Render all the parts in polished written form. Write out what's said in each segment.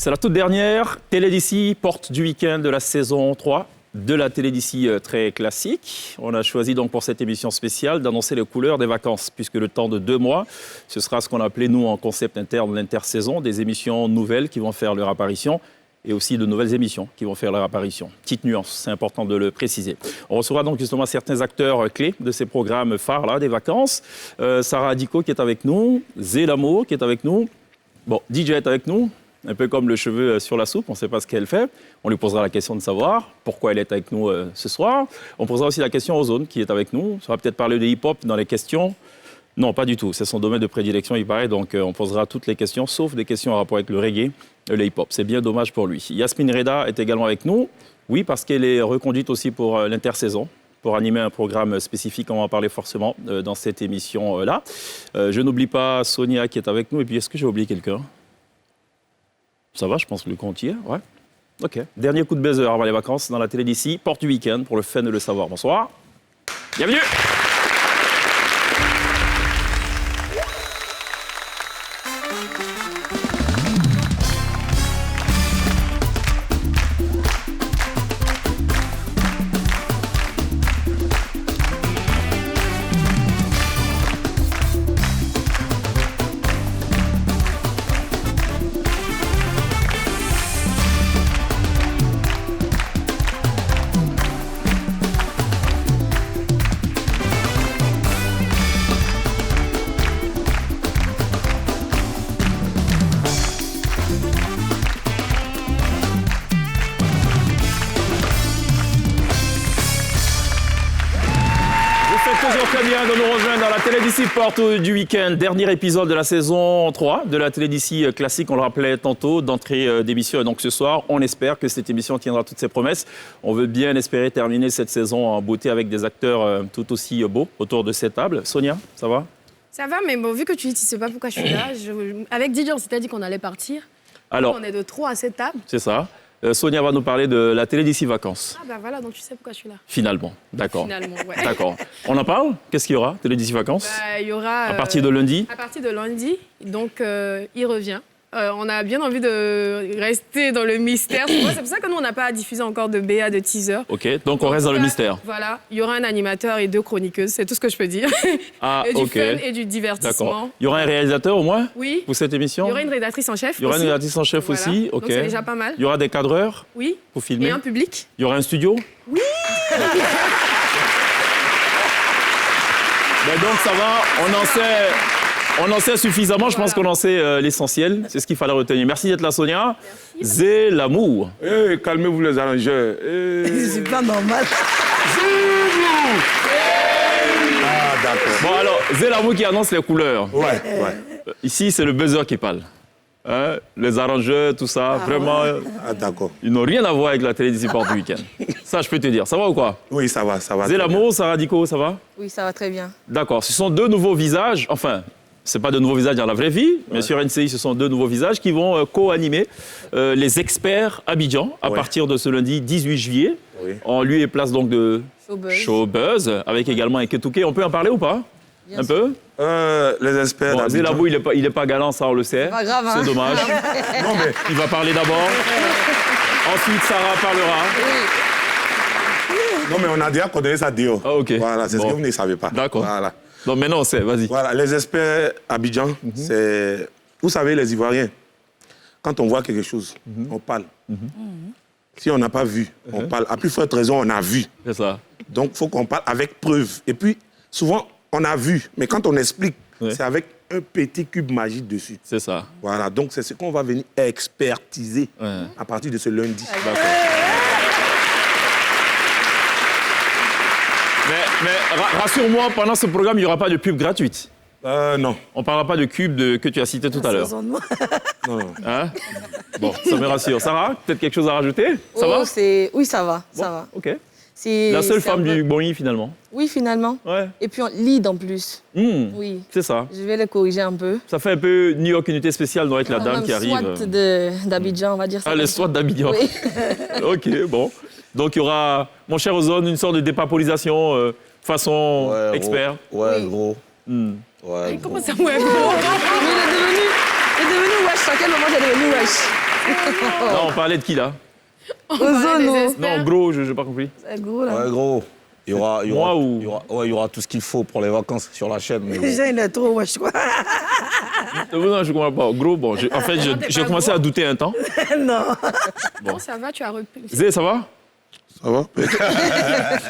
C'est la toute dernière Télé d'ici, porte du week-end de la saison 3 de la Télé d'ici très classique. On a choisi donc pour cette émission spéciale d'annoncer les couleurs des vacances, puisque le temps de 2 mois, ce sera ce qu'on a appelé nous en concept interne l'intersaison, des émissions nouvelles qui vont faire leur apparition et aussi de nouvelles émissions qui vont faire leur apparition. Petite nuance, c'est important de le préciser. On recevra donc justement certains acteurs clés de ces programmes phares là, des vacances. Sarah Adiko qui est avec nous, Zé Lamo qui est avec nous. Bon, DJ est avec nous, un peu comme le cheveu sur la soupe, on ne sait pas ce qu'elle fait. On lui posera la question de savoir pourquoi elle est avec nous ce soir. On posera aussi la question aux Ozone qui est avec nous. Ça va peut-être parler de hip-hop dans les questions. Non, pas du tout. C'est son domaine de prédilection, il paraît. Donc, on posera toutes les questions, sauf des questions en rapport avec le reggae, le hip-hop. C'est bien dommage pour lui. Yasmine Reda est également avec nous. Oui, parce qu'elle est reconduite aussi pour l'intersaison, pour animer un programme spécifique. On va en parler forcément dans cette émission-là. Je n'oublie pas Sonia qui est avec nous. Et puis, est-ce que j'ai oublié quelqu'un? Ça va, je pense que le compte y est. Ouais. OK. Dernier coup de baiser avant les vacances dans la Télé d'ici, porte du week-end pour le fun de le savoir. Bonsoir. Bienvenue. Porte du week-end, dernier épisode de la saison 3 de la Télé d'ici classique, on le rappelait tantôt, d'entrée d'émission. Et donc ce soir, on espère que cette émission tiendra toutes ses promesses. On veut bien espérer terminer cette saison en beauté avec des acteurs tout aussi beaux autour de cette table. Sonia, ça va? Ça va, mais bon, vu que tu dis, tu sais pas pourquoi je suis là, avec Didier, on s'était dit qu'on allait partir. Alors, on est de trop à cette table. C'est ça. Sonia va nous parler de la Télé d'ici vacances. Ah ben voilà, donc tu sais pourquoi je suis là. Finalement, d'accord. Finalement, ouais. D'accord. On en parle? Qu'est-ce qu'il y aura, Télé d'ici vacances? Il y aura... à partir de lundi? À partir de lundi, donc il revient. On a bien envie de rester dans le mystère. C'est pour ça que nous, on n'a pas diffusé encore de BA, de teaser. OK, donc on reste dans le mystère. Voilà, il y aura un animateur et 2 chroniqueuses, c'est tout ce que je peux dire. Ah, et du OK. fun et du divertissement. D'accord. Il y aura un réalisateur au moins? Oui. Pour cette émission? Il y aura une rédactrice en chef. Il y aura une rédactrice en chef voilà. aussi? OK. Donc c'est déjà pas mal. Il y aura des cadreurs? Oui. Pour filmer? Et un public? Il y aura un studio? Oui. Ben donc ça va, on en sait suffisamment, je pense qu'on en sait l'essentiel, c'est ce qu'il fallait retenir. Merci d'être là Sonia. Zé Lamour. Hey, calmez-vous les arrangeurs. C'est pas normal. Ah d'accord. Bon alors, Zé Lamour qui annonce les couleurs. Ouais. Ici c'est le buzzer qui parle. Hein? Les arrangeurs, tout ça, vraiment, Ah d'accord. ils n'ont rien à voir avec la Télé d'ici porte du week-end. Ça je peux te dire, ça va ou quoi? Oui, ça va. Zé Lamour, Sarah Adiko, ça va? Oui, ça va très bien. D'accord, ce sont 2 nouveaux visages, enfin, ce n'est pas de nouveaux visages dans la vraie vie, mais sur NCI, ce sont 2 nouveaux visages qui vont co-animer les experts Abidjan à partir de ce lundi 18 juillet, en lieu et place donc de Showbuzz, avec également Eketouké. On peut en parler ou pas? Bien un sûr. peu? Les experts Bon, Zé Lamour, il est pas galant, ça on le sait. Pas grave, hein. C'est dommage. Non mais Il va parler d'abord. Ensuite, Sarah parlera. non mais on a déjà condamné ça Dio. Ah, ok. Voilà, c'est Bon. ce que vous ne savez pas. D'accord. Voilà. Donc maintenant, on sait, vas-y. Voilà, les experts Abidjan, c'est... Vous savez, les Ivoiriens, quand on voit quelque chose, on parle. Si on n'a pas vu, on parle. À plus forte raison, on a vu. C'est ça. Donc, il faut qu'on parle avec preuve. Et puis, souvent, on a vu, mais quand on explique, c'est avec un petit cube magique dessus. C'est ça. Voilà, donc c'est ce qu'on va venir expertiser à partir de ce lundi. D'accord. Mais rassure-moi, pendant ce programme, il n'y aura pas de pub gratuite. Non. On ne parlera pas de cube que tu as cité tout à l'heure. Non. Hein? Bon, ça me rassure. Sarah, peut-être quelque chose à rajouter? Ça va? Oui, ça va, Bon, ça va. OK. La seule femme du du Boni, finalement. Oui, finalement. Ouais. Et puis on lead en plus. Oui. C'est ça. Je vais les corriger un peu. Ça fait un peu New York Unité Spéciale, doit être la dame qui arrive. SWAT d'Abidjan, on va dire ça. Ah, les SWAT d'Abidjan. Oui. OK, bon. Donc, il y aura, mon cher Ozone, une sorte de dépapolisation façon expert. Ouais, gros. Comment ça, ouais, gros? Il est devenu wesh. À quel moment j'ai devenu wesh? Non, on parlait de qui là? Ozono. Non, gros, je n'ai pas compris. C'est gros, là. Ouais, gros. Il y aura, Moi ou- il y aura tout ce qu'il faut pour les vacances sur la chaîne. Mais bon. Déjà, il est trop wesh, quoi. Non, je ne comprends pas. Gros, bon, en fait, j'ai commencé à douter un temps. Non. Bon, ça va, tu as repris. Zé, ça va? Ça va?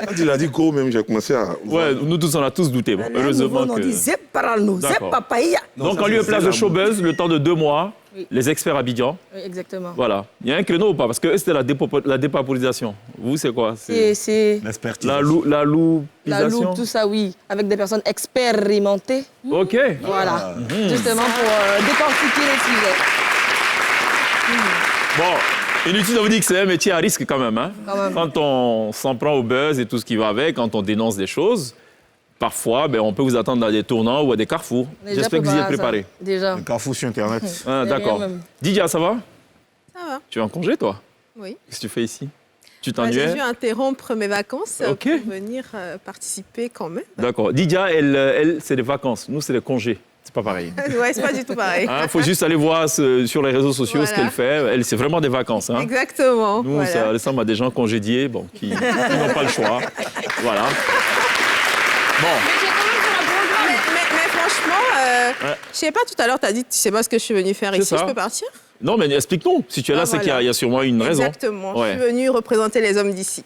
Quand il a dit go, même, j'ai commencé à. Ouais, nous tous, on a tous douté. Bon, heureusement On dit que... zep parano, zep D'accord. papaya. Donc, ça, en lieu et c'est place de la Showbuzz, le temps de 2 mois, Oui. les experts Abidjan, Oui, exactement. voilà. Il y a un créneau ou pas? Parce que eux, c'était la dépaporisation. Vous, c'est quoi? C'est L'expertise. La la loupisation? loupe, tout ça, oui. Avec des personnes expérimentées. OK. Voilà. Justement pour décortiquer les sujets. Bon, inutile de vous dire que c'est un métier à risque quand même. Hein? Quand même. Quand on s'en prend au buzz et tout ce qui va avec, quand on dénonce des choses, parfois, ben, on peut vous attendre dans des tournants ou à des carrefours. On est déjà J'espère que vous y êtes préparé à préparé. ça. Déjà. Un carrefour sur Internet. Ah, C'est d'accord. rien même. Didia, ça va? Ça va, Tu es en congé, toi? oui. Qu'est-ce que tu fais ici? Tu Bah, j'ai t'ennuies? dû interrompre mes vacances Ok. pour venir participer quand même. D'accord. Didia, elle c'est des vacances. Nous, c'est des congés. C'est pas pareil. Ouais, c'est pas du tout pareil. Il faut juste aller voir sur les réseaux sociaux ce Voilà. qu'elle fait. Elle, c'est vraiment des vacances. Hein. Exactement. Nous, voilà. ça ressemble à des gens congédiés bon, qui n'ont pas le choix. Voilà. Bon. Mais franchement, Ouais. je sais pas, tout à l'heure, tu as dit, tu sais pas ce que je suis venue faire C'est ici, ça. je peux partir? Non, mais explique-nous. Si tu es là, Ah, c'est qu'il voilà. y a sûrement une raison. Exactement. Ouais. Je suis venue représenter les hommes d'ici.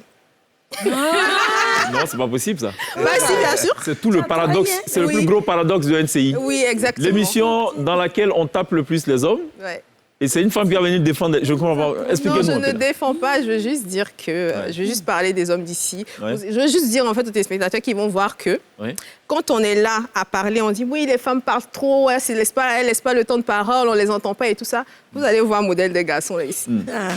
Non, c'est pas possible, ça. Bah si, bien sûr. C'est tout le paradoxe. travaillé. C'est le Oui. plus gros paradoxe de NCI. Oui, exactement. L'émission dans laquelle on tape le plus les hommes. Ouais. Et c'est une femme qui va venir défendre. Je ne comprends pas. Non, Expliquez-nous. je un ne peu. défends pas, je veux juste dire que... Ouais. Je veux juste parler des hommes d'ici. Ouais. Je veux juste dire en fait aux téléspectateurs qui vont voir que Oui. quand on est là à parler, on dit oui, les femmes parlent trop, ouais, elles laissent pas le temps de parole, on les entend pas et tout ça. Vous allez voir un modèle de garçon là ici.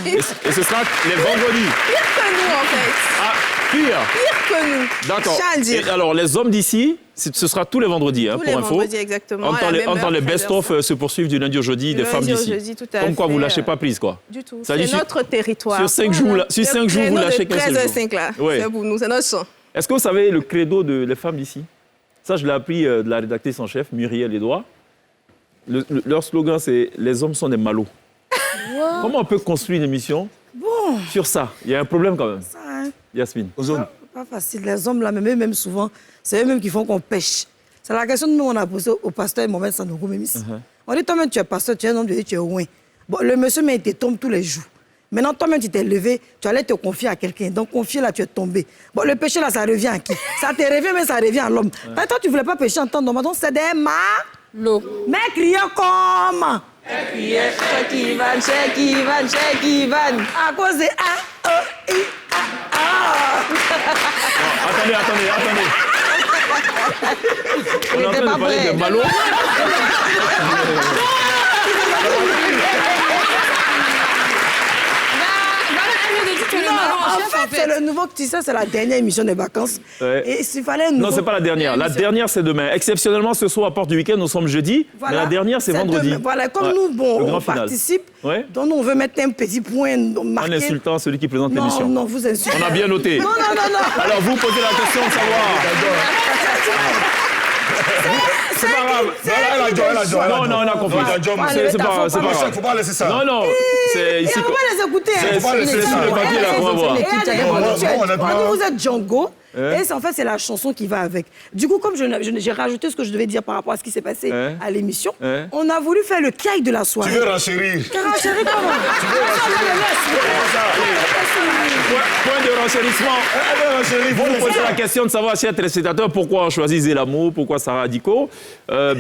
Et ce sera les vendredis. Pire que nous en fait. Ah, pire. Pire que nous. D'accord. Je tiens à le dire. Et alors, les hommes d'ici, ce sera tous les vendredis, hein, Tous pour les info. vendredis, exactement. En à temps la les, même en temps, heure, les 13h. best-of se poursuivent du lundi au jeudi des Du femmes lundi au d'ici. jeudi, tout à Comme quoi, fait, vous lâchez pas prise, quoi. Du tout. Ça dit, C'est sur- notre territoire. Sur 5 jours, sur 5 jours, vous lâchez qu'un seul 13 à jour. 5 là. Ouais. C'est pour nous, c'est notre sang. Est-ce que vous savez le credo des femmes d'ici? Ça, je l'ai appris de la rédactrice en chef, Muriel Edouard. Leur slogan, c'est « Les hommes sont des malots ». Comment on peut construire une émission sur ça? Il y a un problème quand même. Ça, hein, Yasmine. Ozone. pas facile. Les hommes, là, même souvent, c'est eux-mêmes qui font qu'on pêche. C'est la question que nous, on a posée au pasteur Mohamed Sanogo Mémis. On dit, toi-même, tu es pasteur, tu es un homme de Dieu, tu es ouin. Bon, le monsieur, mais il te tombe tous les jours. Maintenant, toi-même, tu t'es levé, tu allais te confier à quelqu'un. Donc, confier, là, tu es tombé. Bon, le péché, là, ça revient à qui? Ça te revient, mais ça revient à l'homme. Toi, tu ne voulais pas pécher en temps normal. Donc, c'est des L'eau. mais criez comme. Check Ivan, check Ivan, check Ivan. À cause de A, E, I, A. Attendez. On est en était train pas de parler prêt. de Malo. En fait, c'est le nouveau petit ça, c'est la dernière émission des vacances. Ouais. Et s'il fallait un nouveau... Non, c'est pas la dernière. La dernière, c'est demain. Exceptionnellement, ce soir, à Porte du Week-end, nous sommes jeudi. Voilà. Mais la dernière, c'est vendredi. demain. Voilà, comme Ouais. nous, Le bon, grand on final. participe, Ouais. donc nous, on veut mettre un petit point En marqué. insultant celui qui présente Non, l'émission. non, vous insultez. On a bien noté. Non. Alors, vous posez la question de savoir. C'est pas grave. Elle a joué. Non, on a compris. Allez, C'est pas grave. Faut pas laisser ça. Non, c'est Et ici. on va les écouter. C'est hein. sur le papier, là, qu'on va voir. Et allez, on dit, honnêtement. on dit, vous êtes Django. Hein? Et c'est en fait, c'est la chanson qui va avec. Du coup, comme j'ai rajouté ce que je devais dire par rapport à ce qui s'est passé Hein? à l'émission, Hein? on a voulu faire le caille de la Tu soirée. veux renchérir. Chérie, comment? Point de renchérissement. Vous posez la question de savoir, chers téléspectateurs, pourquoi on choisit Zélamour, pourquoi Sarah Diko.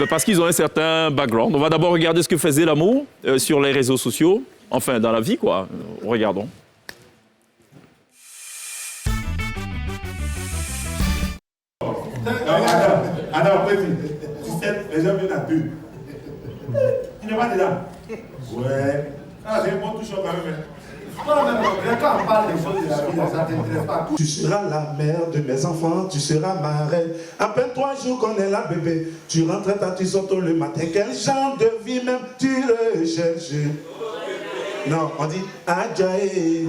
Parce qu'ils ont un certain background. On va d'abord regarder ce que fait Zélamour sur les réseaux sociaux, enfin dans la vie, quoi. Regardons. Alors, petit, tu sais, les gens viennent à deux. Tu n'es pas dedans? Ouais. Ah, c'est un bon touchant quand même. Non, quand on parle des choses de la vie, ça ne t'intéresse pas. Tu seras la mère de mes enfants, tu seras ma reine. À peine 3 jours qu'on est là, bébé. Tu rentres à tu sors tôt le matin. Quel genre de vie même tu recherches? Non, on dit Adjaye.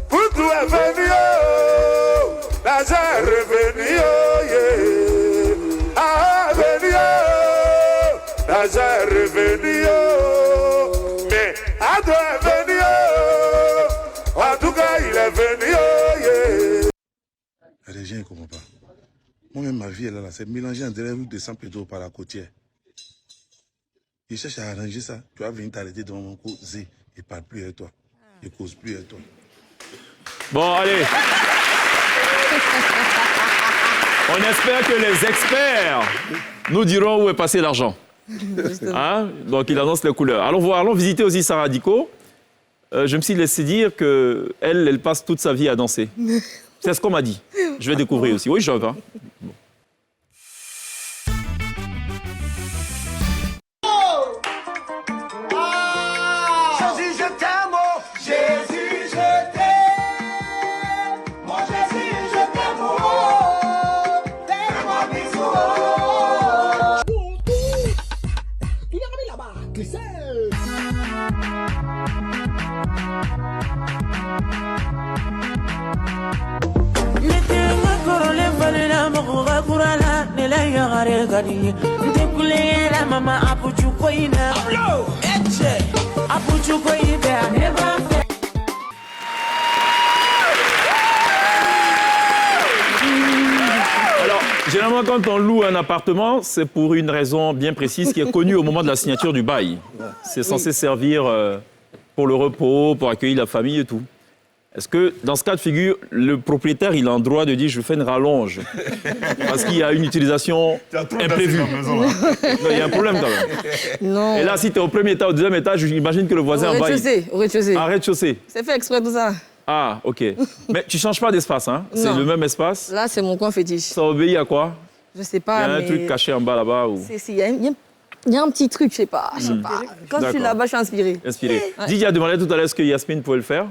Pour tout est venu, oh, l'argent est revenu, oh, yeah. Ah, venu, oh, l'argent est revenu, oh. Mais Ado est venu, oh. En tout cas, il est venu, oh, yeah. Les gens ne comprennent pas. Moi-même, ma vie, là, c'est mélangé entre la route de San Pedro par la côtière. Il cherche à arranger ça. Tu vas venir t'arrêter devant mon côté et parle plus avec toi. Il cause plus avec toi. Bon, allez. On espère que les experts nous diront où est passé l'argent. Hein? Donc, il annonce les couleurs. Allons visiter aussi Sarah Diko. Je me suis laissé dire qu'elle passe toute sa vie à danser. C'est ce qu'on m'a dit. Je vais découvrir aussi. Oui, je vais. Hein? Bon. Jésus, je t'aime, oh. Jésus, je t'aime. Mon Jésus, je t'aime, oh. Fais-moi bisou, oh. Il est remis là-bas. Qui c'est? Alors, généralement, quand on loue un appartement, c'est pour une raison bien précise qui est connue au moment de la signature du bail. C'est censé servir pour le repos, pour accueillir la famille et tout. Est-ce que, dans ce cas de figure, le propriétaire, il a le droit de dire « je fais une rallonge » parce qu'il y a une utilisation imprévue? Non, il y a un problème quand même. Non. Et là, si tu es au premier étage, au deuxième étage, j'imagine que le voisin Au en bas... rez-de-chaussée, au rez-de-chaussée. En rez-de-chaussée. C'est fait exprès tout ça. Ah, OK. Mais tu ne changes pas d'espace, hein? C'est Non. le même espace? Là, c'est mon coin fétiche. Ça obéit à quoi? Je sais Il y pas, a un mais... truc caché en bas là-bas ou... Il y a un petit truc, je sais pas. Quand je suis D'accord. là-bas, je suis inspirée. Inspiré. Didier a demandé tout à l'heure est-ce que Yasmine pouvait le faire.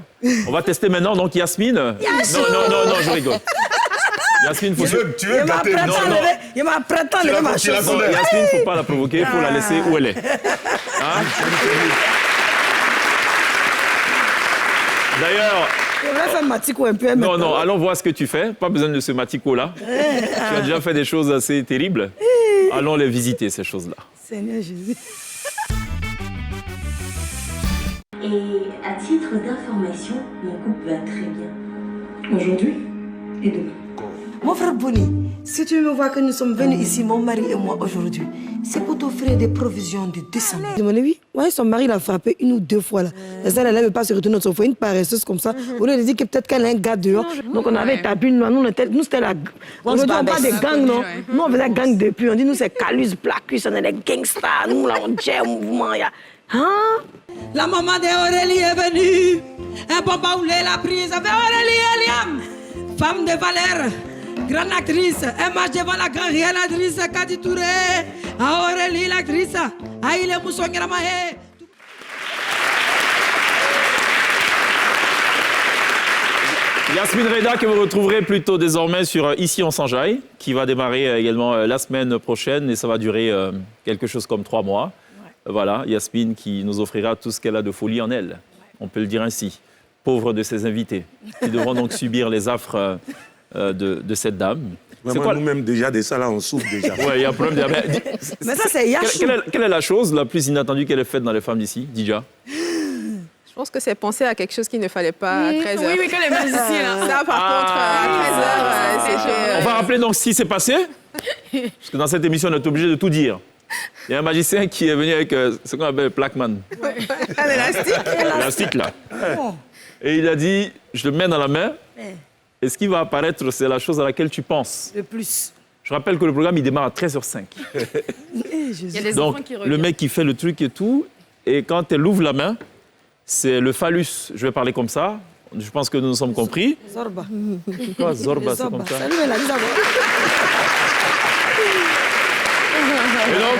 On va tester maintenant. Donc, Yasmine... Non, je rigole. Yasmine, faut... Tu veux gâter? Il m'a prêté à lever ma chose. Non, Yasmine, il ne faut pas la provoquer, il faut la laisser où elle est. Hein? D'ailleurs... Je vais faire Matiko un peu. Non, allons voir ce que tu fais. Pas besoin de ce Matiko-là. Tu as déjà fait des choses assez terribles. Allons les visiter, ces choses-là. Seigneur Jésus. Et à titre d'information, mon couple va très bien. Aujourd'hui et demain. Mon frère Bonnie, si tu me vois que nous sommes venus ici, mon mari et moi, aujourd'hui, c'est pour t'offrir des provisions de 200 000. Je me dis, oui, ouais, son mari l'a frappé 1 ou 2 fois. Là. Elle ne veut pas se retourner sur une paresseuse comme ça. On lui a dit que peut-être qu'elle a un gars dehors. Donc on avait établi une loi. Nous, c'était la... On ne dit pas des gangs, non. Nous, on faisait gang depuis. On dit, nous, c'est Calus, Blackus, on est des gangsters. Nous, là, on gère un mouvement. Hein? La maman d'Aurélie est venue. Un bon baoulé la prise avec Aurélie Eliam. Femme de valeur. Grande actrice, un match devant la grande réalisatrice Kadi Touré, Aurélie l'actrice, Aïle Moussongramae. Yasmine Reda, que vous retrouverez plutôt désormais sur Ici on s'enjaille, qui va démarrer également la semaine prochaine et ça va durer quelque chose comme 3 mois. Ouais. Voilà, Yasmine qui nous offrira tout ce qu'elle a de folie en elle, on peut le dire ainsi. Pauvre de ses invités, qui devront donc subir les affres de cette dame. Vraiment, nous-mêmes, déjà, de ça, là, on souffre déjà. Oui, il y a un problème. Mais ça, c'est Yachou. Quelle est la chose la plus inattendue qu'elle ait faite dans les femmes d'ici, Dija? Je pense que c'est penser à quelque chose qu'il ne fallait pas à 13h. Oui, quand les musiciens. Ça, par contre, à 13h, c'était... On va rappeler donc ce qui s'est passé, parce que dans cette émission, on est obligé de tout dire. Il y a un magicien qui est venu avec ce qu'on appelle Plaqueman. Un élastique. L'élastique, là. Et il a dit, je le mets dans la main, et ce qui va apparaître, c'est la chose à laquelle tu penses. Le plus. Je rappelle que le programme, il démarre à 13h05. Il y a des donc, enfants qui le mec qui fait le truc et tout, et quand elle ouvre la main, c'est le phallus. Je vais parler comme ça. Je pense que nous nous sommes compris. Zorba. Quoi, Zorba, c'est comme ça. Salut, elle a dit d'abord. Et donc,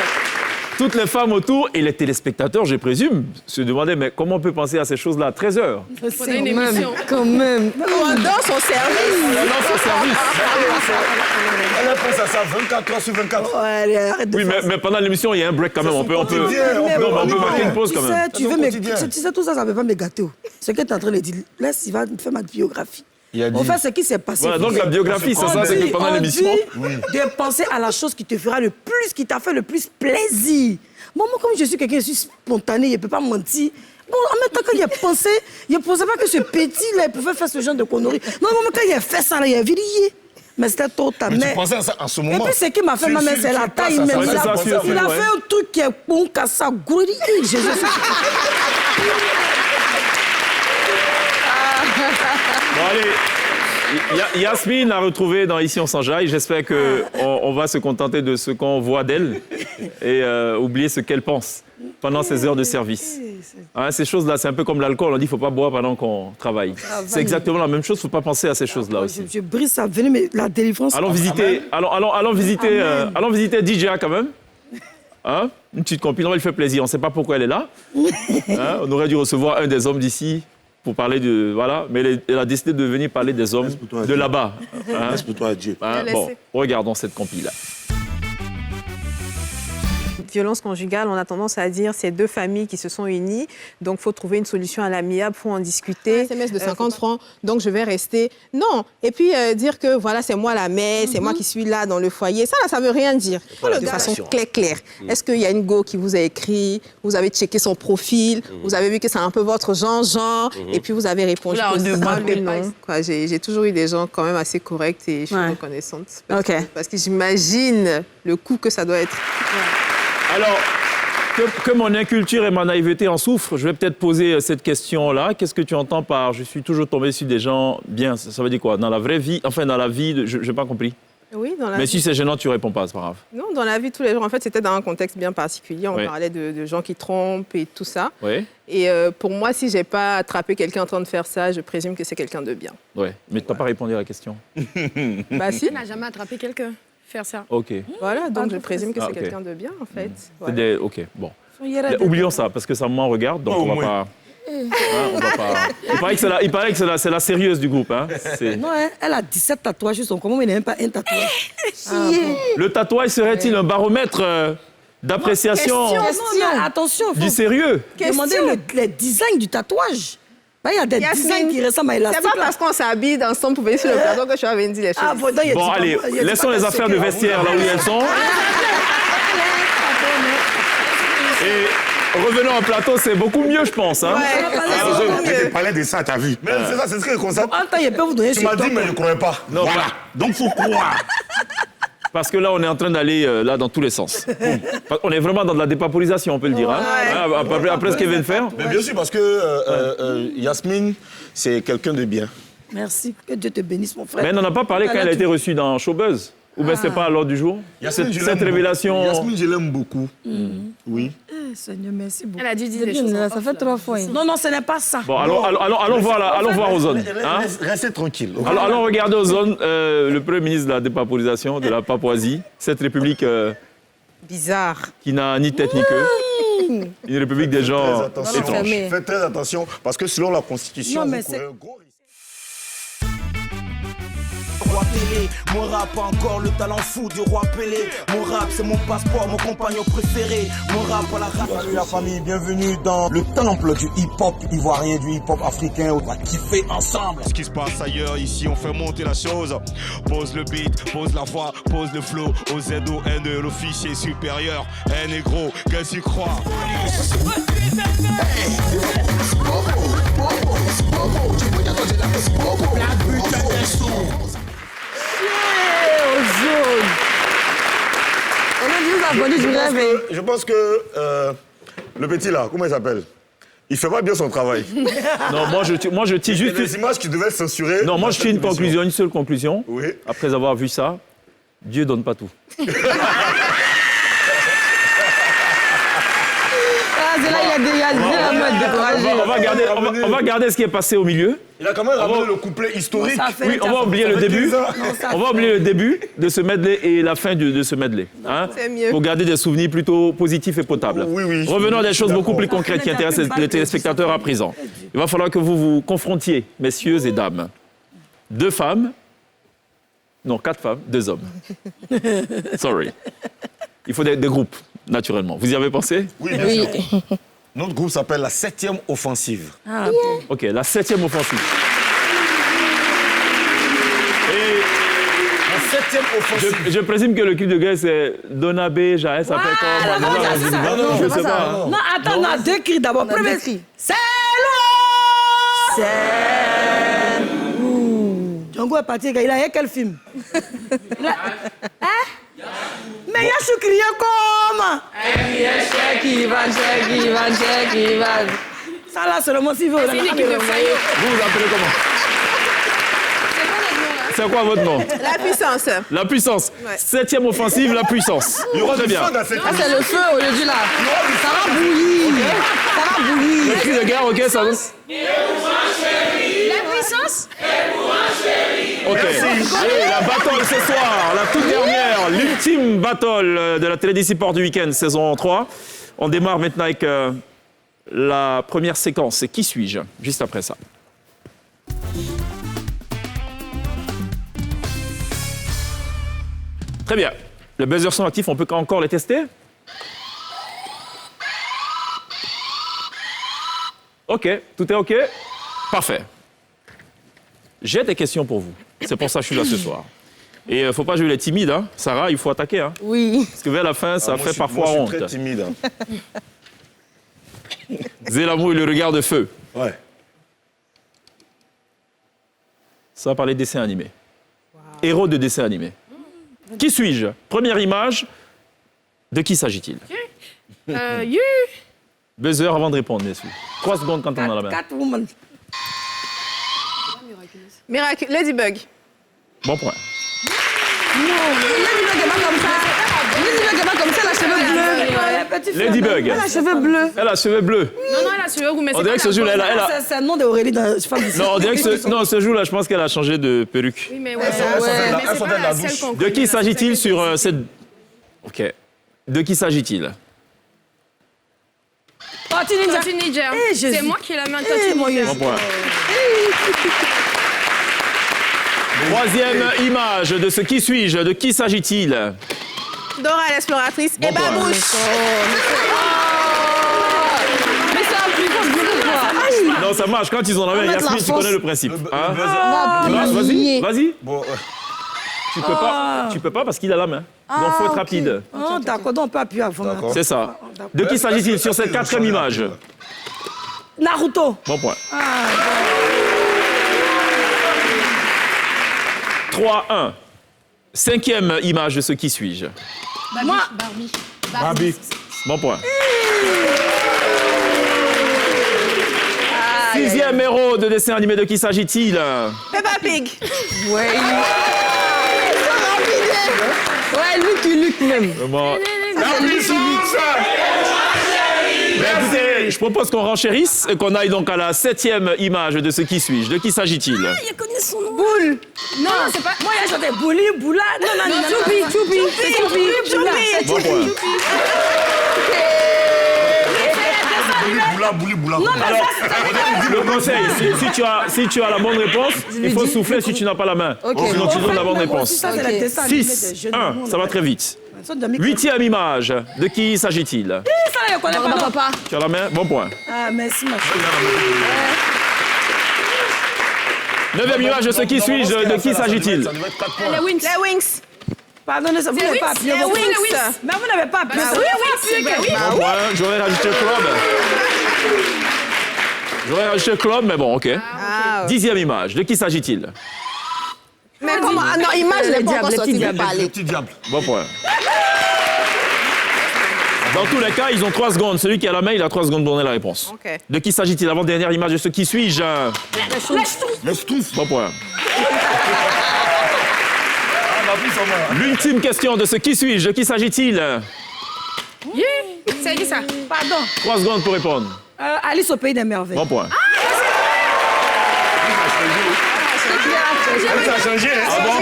toutes les femmes autour et les téléspectateurs, je présume, se demandaient mais comment on peut penser à ces choses-là à 13h? C'est une émission. Quand même. On danse au service. On lance au service. Elle pense à ça 24 heures sur 24. Ouais, arrête de Oui, faire mais pendant l'émission, il y a un break quand même. On peut marquer une pause quand même. Tu sais, tout ça, ça ne peut pas me gâter. Ce que tu es en train de dire, laisse, il va faire ma biographie. On fait ce qui s'est passé. Voilà, donc la biographie, c'est ça, c'est que pendant l'émission... de penser à la chose qui te fera le plus, qui t'a fait le plus plaisir. Moi, comme je suis quelqu'un, je suis spontané, je ne peux pas mentir. Bon, en même temps, quand il a pensé, il ne pensait pas que ce petit-là, il pouvait faire ce genre de conneries. Non, mais quand il a fait ça, là, il a viré. Mais c'était trop ta Mais mère. tu pensais à ça en ce moment. Et puis, ce qui m'a fait ma mère, c'est la taille. penses à Mais ça, il a fait un truc qui est bon, qu'à ça, gourri. Jésus. Bon, allez. Yasmine l'a retrouvée dans Ici on s'enjaille. J'espère qu'on va se contenter de ce qu'on voit d'elle et oublier ce qu'elle pense pendant ses heures de service. Hein, ces choses-là, c'est un peu comme l'alcool. On dit qu'il ne faut pas boire pendant qu'on travaille. C'est exactement la même chose. Il ne faut pas penser à ces choses-là aussi. Je brise ça. Venez, mais la délivrance... Allons visiter DJ quand même. Hein? Une petite copine, on va lui faire plaisir. On ne sait pas pourquoi elle est là. Hein? On aurait dû recevoir un des hommes d'ici pour parler de... Voilà, mais elle a décidé de venir parler des hommes de là-bas. Hein? Laisse pour toi à Dieu. Hein? Bon, regardons cette compil-là. Violence conjugale, on a tendance à dire c'est deux familles qui se sont unies, donc il faut trouver une solution à l'amiable, il faut en discuter. Un SMS de 50 francs, donc je vais rester. Non, et puis dire que voilà, c'est moi la mère, c'est moi qui suis là dans le foyer, ça ne veut rien dire. De façon claire. Est-ce qu'il y a une go qui vous a écrit, vous avez checké son profil, vous avez vu que c'est un peu votre genre, et puis vous avez répondu non. J'ai toujours eu des gens quand même assez corrects et je suis reconnaissante. Parce que j'imagine le coup que ça doit être. Alors, que mon inculture et ma naïveté en souffrent, je vais peut-être poser cette question-là. Qu'est-ce que tu entends par « je suis toujours tombé sur des gens bien » Ça veut dire quoi? Dans la vraie vie, enfin dans la vie, je n'ai pas compris. Oui, dans la Mais vie. si c'est gênant, tu ne réponds pas, c'est pas grave. Non, dans la vie de tous les jours, en fait, c'était dans un contexte bien particulier. On parlait de gens qui trompent et tout ça. Oui. Et pour moi, si je n'ai pas attrapé quelqu'un en train de faire ça, je présume que c'est quelqu'un de bien. Oui, mais tu n'as pas répondu à la question. Bah si. On n'a jamais attrapé quelqu'un faire ça. OK. Voilà, donc je présume que c'est quelqu'un de bien, en fait. Voilà. OK, bon. Oublions ça, parce que ça me regarde, donc on va pas... on va pas... Il paraît que c'est la sérieuse du groupe. Hein. Non, elle a 17 tatouages sur son corps, mais il n'a même pas un tatouage. Le tatouage serait-il un baromètre d'appréciation Non, attention. du sérieux? Demandez les designs du tatouage. Il y a des designs qui ressemblent à élastique. C'est pas parce qu'on s'habille ensemble pour venir sur le plateau que je suis venir dire les choses. Bon, allez, laissons les affaires de vestiaire là où elles sont. Et revenons au plateau, c'est beaucoup mieux, je pense. Hein? Je parlais de ça, t'as vu. Mais c'est ça, c'est ce que je constate. Il peut vous donner Tu m'as dit, mais je ne croyais pas. Non, Voilà. Donc, faut croire. parce que là, on est en train d'aller là dans tous les sens. On est vraiment dans de la dépapolisation, on peut le dire. Hein? Après ce qu'elle vient de faire. Mais bien sûr, parce que Yasmine, c'est quelqu'un de bien. Merci, que Dieu te bénisse, mon frère. Mais elle n'en a pas parlé quand elle a été reçue dans Showbuzz. Ou bien c'était pas à l'ordre du jour? Yasmine, Cette révélation... Yasmine, je l'aime beaucoup. Oui. Seigneur, merci beaucoup. Elle a dû dire des choses. Ça fait 3 fois. Non, ce n'est pas ça. Bon, allons voir Ozone. Hein? Restez tranquille. Allons regarder Ozone, le Premier ministre de la dépapolisation de la Papouasie, cette république Bizarre. qui n'a ni tête ni queue. Une république des gens étranges. Faites très attention, parce que selon la Constitution, Non, mais vous courez un gros risque. Roi Télé, mon rap a encore le talent fou du roi Pelé. Mon rap c'est mon passeport, mon compagnon préféré. Mon rap à la rap. Salut la famille, bienvenue dans le temple du hip-hop ivoirien, du hip-hop africain. On va kiffer ensemble. Ce qui se passe ailleurs, ici on fait monter la chose. Pose le beat, pose la voix, pose le flow. Au ZON, l'officier supérieur. Hey négro, qu'est-ce que tu crois? Je pense que le petit là, comment il s'appelle? Il fait pas bien son travail. Non, moi je tire juste... des images qui devaient censurer. Non, moi je tire une conclusion, une seule conclusion. Oui. Après avoir vu ça, Dieu donne pas tout. On va garder ce qui est passé au milieu. Il a quand même ramené le couplet historique. Oui, on va oublier le début. On va oublier le début de ce medley et la fin de ce medley. Hein, c'est mieux. pour garder des souvenirs plutôt positifs et potables. Oui, Revenons à des choses beaucoup plus concrètes qui intéressent les téléspectateurs à présent. Il va falloir que vous vous confrontiez, messieurs et dames. 2 femmes. Non, 4 femmes, 2 hommes. Sorry. Il faut des groupes, naturellement. Vous y avez pensé? Oui, bien sûr. Notre groupe s'appelle la 7e offensive. OK, la 7e offensive. Et 7e offensive. Je présume que le clip de guerre, c'est Donabé, Jaès, ça fait quoi? Non, je sais pas. Non, attends, on a deux cris d'abord. Premier cri. C'est loin. C'est... Django est parti, il a eu quel film? Hein? Mais Yachou criait comme... Check Ivan. Ça là, c'est le mot civil. Vous vous appelez comment? C'est quoi votre nom? La puissance. La puissance. Ouais. 7e offensive, la puissance. Il y aura Très du bien. fun dans cette Ah, c'est le feu au lieu du là. Ça va bouillir. Ça va bouillir. Le cri de guerre, ok, ça va. La puissance. Ok. Allez, la battle ce soir, la toute dernière, l'ultime battle de la Télédécie Sport du week-end, saison 3. On démarre maintenant avec la première séquence. C'est Qui suis-je? Juste après ça. Très bien. Les buzzers sont actifs, on peut encore les tester? Ok, tout est ok? Parfait. J'ai des questions pour vous. C'est pour ça que je suis là ce soir. Et il ne faut pas jouer les timides, hein. Sarah, il faut attaquer. Hein. Oui. Parce que vers la fin, ça fait parfois moi, honte. je suis très timide. Hein. Zélamou et le regard de feu. Ouais. Ça va parler de dessins animés. Héros de dessins animés. Qui suis-je? Première image. De qui s'agit-il? Buzzer avant de répondre, messieurs. 3 secondes quand on a la main. Catwoman. Miracle. Ladybug. Bon point. Ladybug est pas comme ça. Ladybug est pas comme ça, elle a cheveux bleus. Ladybug. Elle a cheveux bleus. Elle a cheveux bleus. Non, elle a cheveux roux, mais On dirait que ce jour-là, elle a... C'est un nom d'Aurélie dans... Non, on dirait que ce jour-là, je pense qu'elle a changé de perruque. Oui, mais ouais. Elle sortait de la douche. De qui s'agit-il sur cette... Ok. De qui s'agit-il? Tortue Ninja. Tortue Ninja. Eh, Jésus. C'est moi qui ai la main de Eh, Tortue mon Ninja. Bon point. Troisième image de ce Qui suis-je? De qui s'agit-il? Dora l'exploratrice et point. Babouche. Mais c'est un plus gros quoi. Non, ça marche. Quand ils ont la main, mettre Yasmine, la tu connais le principe. Hein? Vas-y, vas-y. Bon, Tu peux pas parce qu'il a la main. Donc, il faut être rapide. Oh, d'accord, donc on peut appuyer avant. D'accord. C'est ça. De qui s'agit-il sur cette 4e image? Naruto. Bon point. 3-1. 5e image de ce Qui suis-je? Moi. Barbie. Bon point. 6e héros de dessin animé, de qui s'agit-il? Peppa Pig. Ouais. Ouais, Luc même. Bon. La puissance. Mais écoutez, je propose qu'on renchérisse et qu'on aille donc à la 7e image de ce Qui suis-je. De qui s'agit-il? Il connaît son nom. Boule. Non, c'est pas. Moi, il y a chanté Bouli, Boula. Non, Choupi. C'est Choupi. Bon point. Boula. Alors, le conseil, si tu as la bonne réponse, il faut souffler si tu n'as pas la main. Sinon, tu donnes la bonne réponse. Ça, c'est la dessin animé des jeunes. 6-1, ça va très vite. 8e image, de qui s'agit-il? Ça, je connais pas. Papa. Tu as la main? Bon point. Ah, merci, ma chérie. 9e image de ce Qui suis-je, de qui s'agit-il? Ça devait être 4 Les points. Wings. Les Wings. Pardonnez, vous n'avez pas appuyé. Les Wings. Mais vous n'avez pas appuyé. Bon point, j'aurais rajouté Club. J'aurais rajouté Club, mais bon, ok. 10e image, de qui s'agit-il? Mais comment? Ah non, image, n'est pas encore sortie pour parler. Petit diable. Bon point. Dans tous les cas, ils ont 3 secondes. Celui qui a la main, il a 3 secondes pour donner la réponse. Ok. De qui s'agit-il? Avant-dernière image de ce Qui suis-je? Les Schtroumpfs. Bon point. Ah, ma fille s'en va. L'ultime question de ce Qui suis-je? De qui s'agit-il? C'est qui ça? Pardon. 3 secondes pour répondre. Alice au pays des merveilles. Bon point. Ça a changé, hein? Ah bon?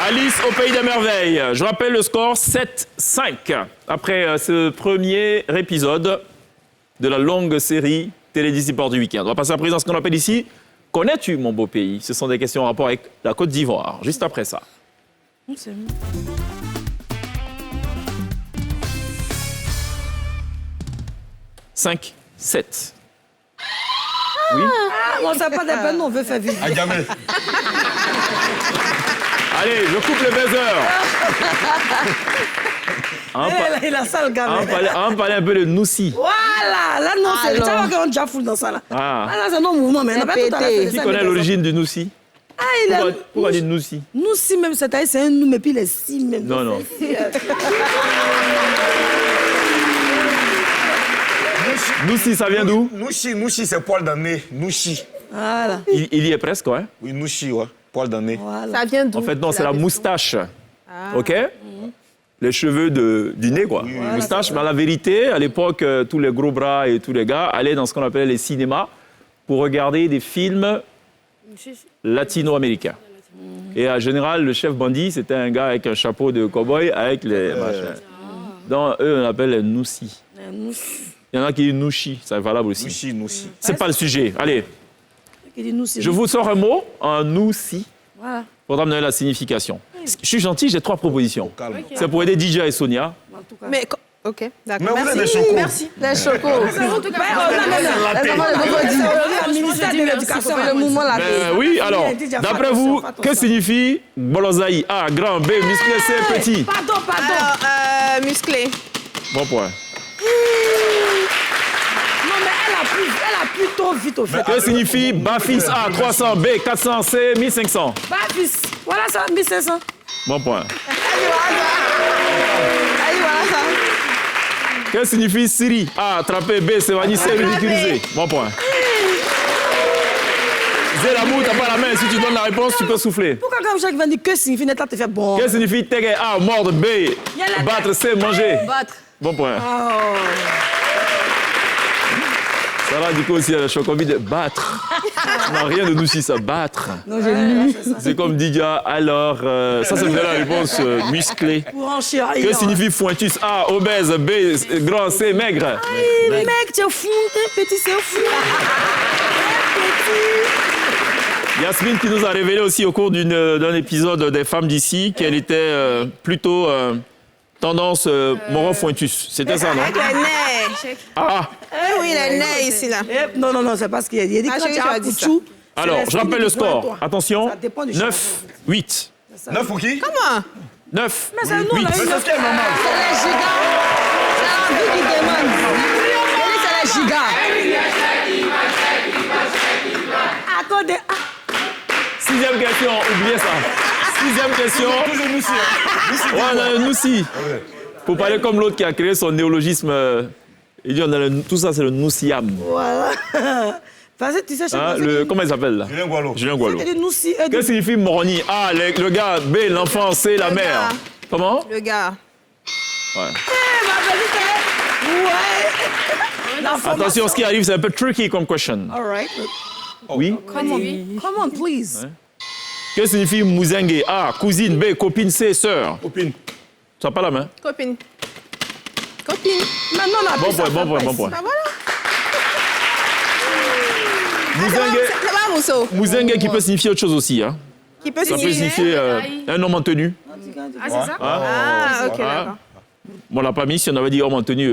Alice au pays des merveilles. Je rappelle le score 7-5 après ce premier épisode de la longue série Télédécie Sport du week-end. On va passer à présent ce qu'on appelle ici Connais-tu mon beau pays? Ce sont des questions en rapport avec la Côte d'Ivoire. Juste après ça. C'est 5, 7. Oui. On ne sait pas des peines, on veut faire vivre. À jamais. Allez, je coupe le buzzer. Il a ça, le gars. On parlait un peu de Noussi. Voilà, là, non, c'est le temps qu'on déjà fout dans ça, là. Ah. Là, c'est non mouvement, mais on n'a pas tout à l'heure. Qui connaît l'origine de Noussi? Ah, il a... Pourquoi on dit Noussi? Noussi, même, c'est un nous, mais puis les si, même. Non, non. Noussi, ça vient d'où? Nouchi, c'est poil d'un nez. Nouchi. Voilà. Il y est presque, ouais. Oui, Nouchi, ouais. Poil d'un nez. Voilà. Ça vient d'où? En fait, non, c'est la moustache. OK? Les cheveux du nez, quoi. Moustache. Mais la vérité, à l'époque, tous les gros bras et tous les gars allaient dans ce qu'on appelait les cinémas pour regarder des films latino-américains. Et en général, le chef bandit, c'était un gars avec un chapeau de cow-boy avec les machins. Donc, eux, on appelle les Noussi. Il y en a qui disent Nouchi, c'est valable aussi. Nouchi. C'est pas le sujet. Allez, je vous sors un mot, un Noussi, Voilà. pour me donner la signification. Je suis gentil, j'ai 3 propositions. C'est pour aider DJ et Sonia. Mais, ok, d'accord. Mais vous êtes des chocos. Merci. Les chocos. Le ministère de l'Éducation, le mouvement là. Oui, alors, d'après vous, que signifie Bolozaï? A, grand, B, musclé, C, petit. Pardon. Alors, musclé. Bon point. Non, mais elle a plus trop vite au fait. Que signifie Bafis? A, 300, B, 400, C, 1500. Bafis. Voilà ça, 1500. Bon point. Allez, voilà ça. Que signifie Siri? A, attraper, B, s'évanouir, C, ridiculiser. Bon point. Zélamou, t'as pas la main. Si tu donnes la réponse, tu peux souffler. Pourquoi quand Jacques va dire que signifie net là, te fait bon? Que signifie Tégué? A, mordre, B, battre, C, manger. Battre. Bon point. Sarah, du coup, aussi, elle a chocolat de battre. Non, rien de nous si ça, battre. Non, j'ai lu. C'est comme Didia. Alors, ça, c'est la réponse musclée. Pour enchérir. Que signifie fointus? A, obèse, B, grand, C, maigre. Mec, tu es fou, t'es petit, c'est fou. Yasmine qui nous a révélé aussi au cours d'un épisode des Femmes d'ici qu'elle était plutôt tendance Moron Fointus. C'était ça, non? Avec les nez. Ah! Oui, les nez ici, là. Non, c'est pas ce qu'il a dit. Il a dit quand tu as dit ça. Pouchou, Alors, je rappelle le score. Attention, Ça dépend du 9, 8. 9 pour qui? Comment? 9, Mais c'est nous, 8. là. Mais c'est ce qui est normal. C'est les gigas. C'est la vie qui demande. C'est les gigas. Attendez. Sixième question, oubliez ça. Sixième question. Toujours Noussi. Ouais, on a le Noussi. Pour parler comme l'autre qui a créé son néologisme, il dit on a tout ça, c'est le Noussiam. Voilà. Vas-y, tu sais, Hein, comment il s'appelle là? Julien Gualo. Julien Gualo. Elle dit nous si. Que signifie Moroni? A, le gars, B, l'enfant, C, la mère. gars. Comment? Le gars. Ouais. Attention, ce qui arrive, c'est un peu tricky comme question. All right. Oui? Come on, please. Que signifie Mouzengue? A, cousine, B, copine, C, sœur. Copine. Tu n'as pas la main? Copine. Copine. Maintenant, on a Bon point, bon point, bon point. Ah, voilà. Mouzengue, C'est pas Mousseau. Mouzengue qui peut signifier autre chose aussi. Hein. Qui peut Ça peut signifier. signifier un homme en tenue. Ah, c'est ça? Ah, ok, Ah. d'accord. Bon, on l'a pas mis. Si on avait dit homme en tenue,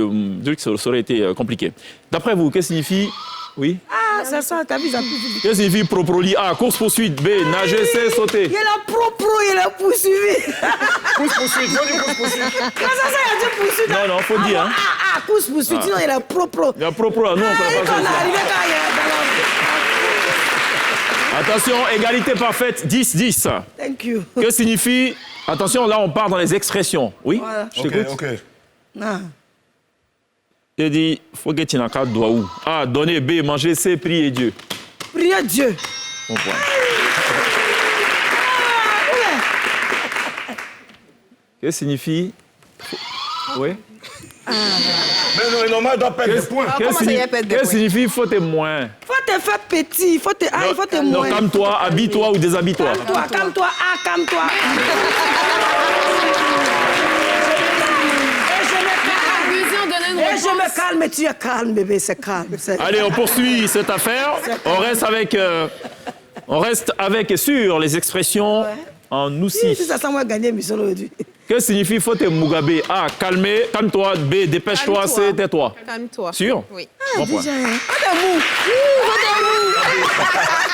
ça aurait été compliqué. D'après vous, que signifie... Oui? Ah, c'est ça, t'as vu, ça plus vite. Que signifie proproli? A, course-poursuite. B, nager. C, sauter. Il a pro, il a poursuivi. Pousse-poursuite, faut dire pousse-poursuite. Ça, il a dit poursuite. Non, non, faut dire. Hein. Pousse-poursuite, sinon il a pro. Il y a propre là, nous, on ne connaît pas ça. Attention, égalité parfaite, 10-10. Thank you. Que signifie... Attention, là, on part dans les expressions. Oui? Voilà. Je t'écoute. Ok. Ah. Il dit, faut que tu n'as qu'à doigt où? A, donner. B, manger. C, prier Dieu. Priez Dieu. Bon point. Que signifie... Oui? Mais non, normal, il doit perdre des points. comment ça y est, perdre des que points? signifie faut te moins? Faut te faire petit, faut te Non, moins. calme-toi, habille-toi ou déshabille-toi. Calme-toi, calme-toi. Et je me calme, et tu es calme, bébé, c'est calme. Allez, on poursuit cette affaire. On reste avec sur les expressions en Noussi. Si ça sent moi gagner mission aujourd'hui. Que signifie faut te Mugabe? A, calme-toi. B, dépêche-toi. C, tais-toi. Calme-toi. Sûr? Oui. Bon point. Déjà, hein. Faut te mou.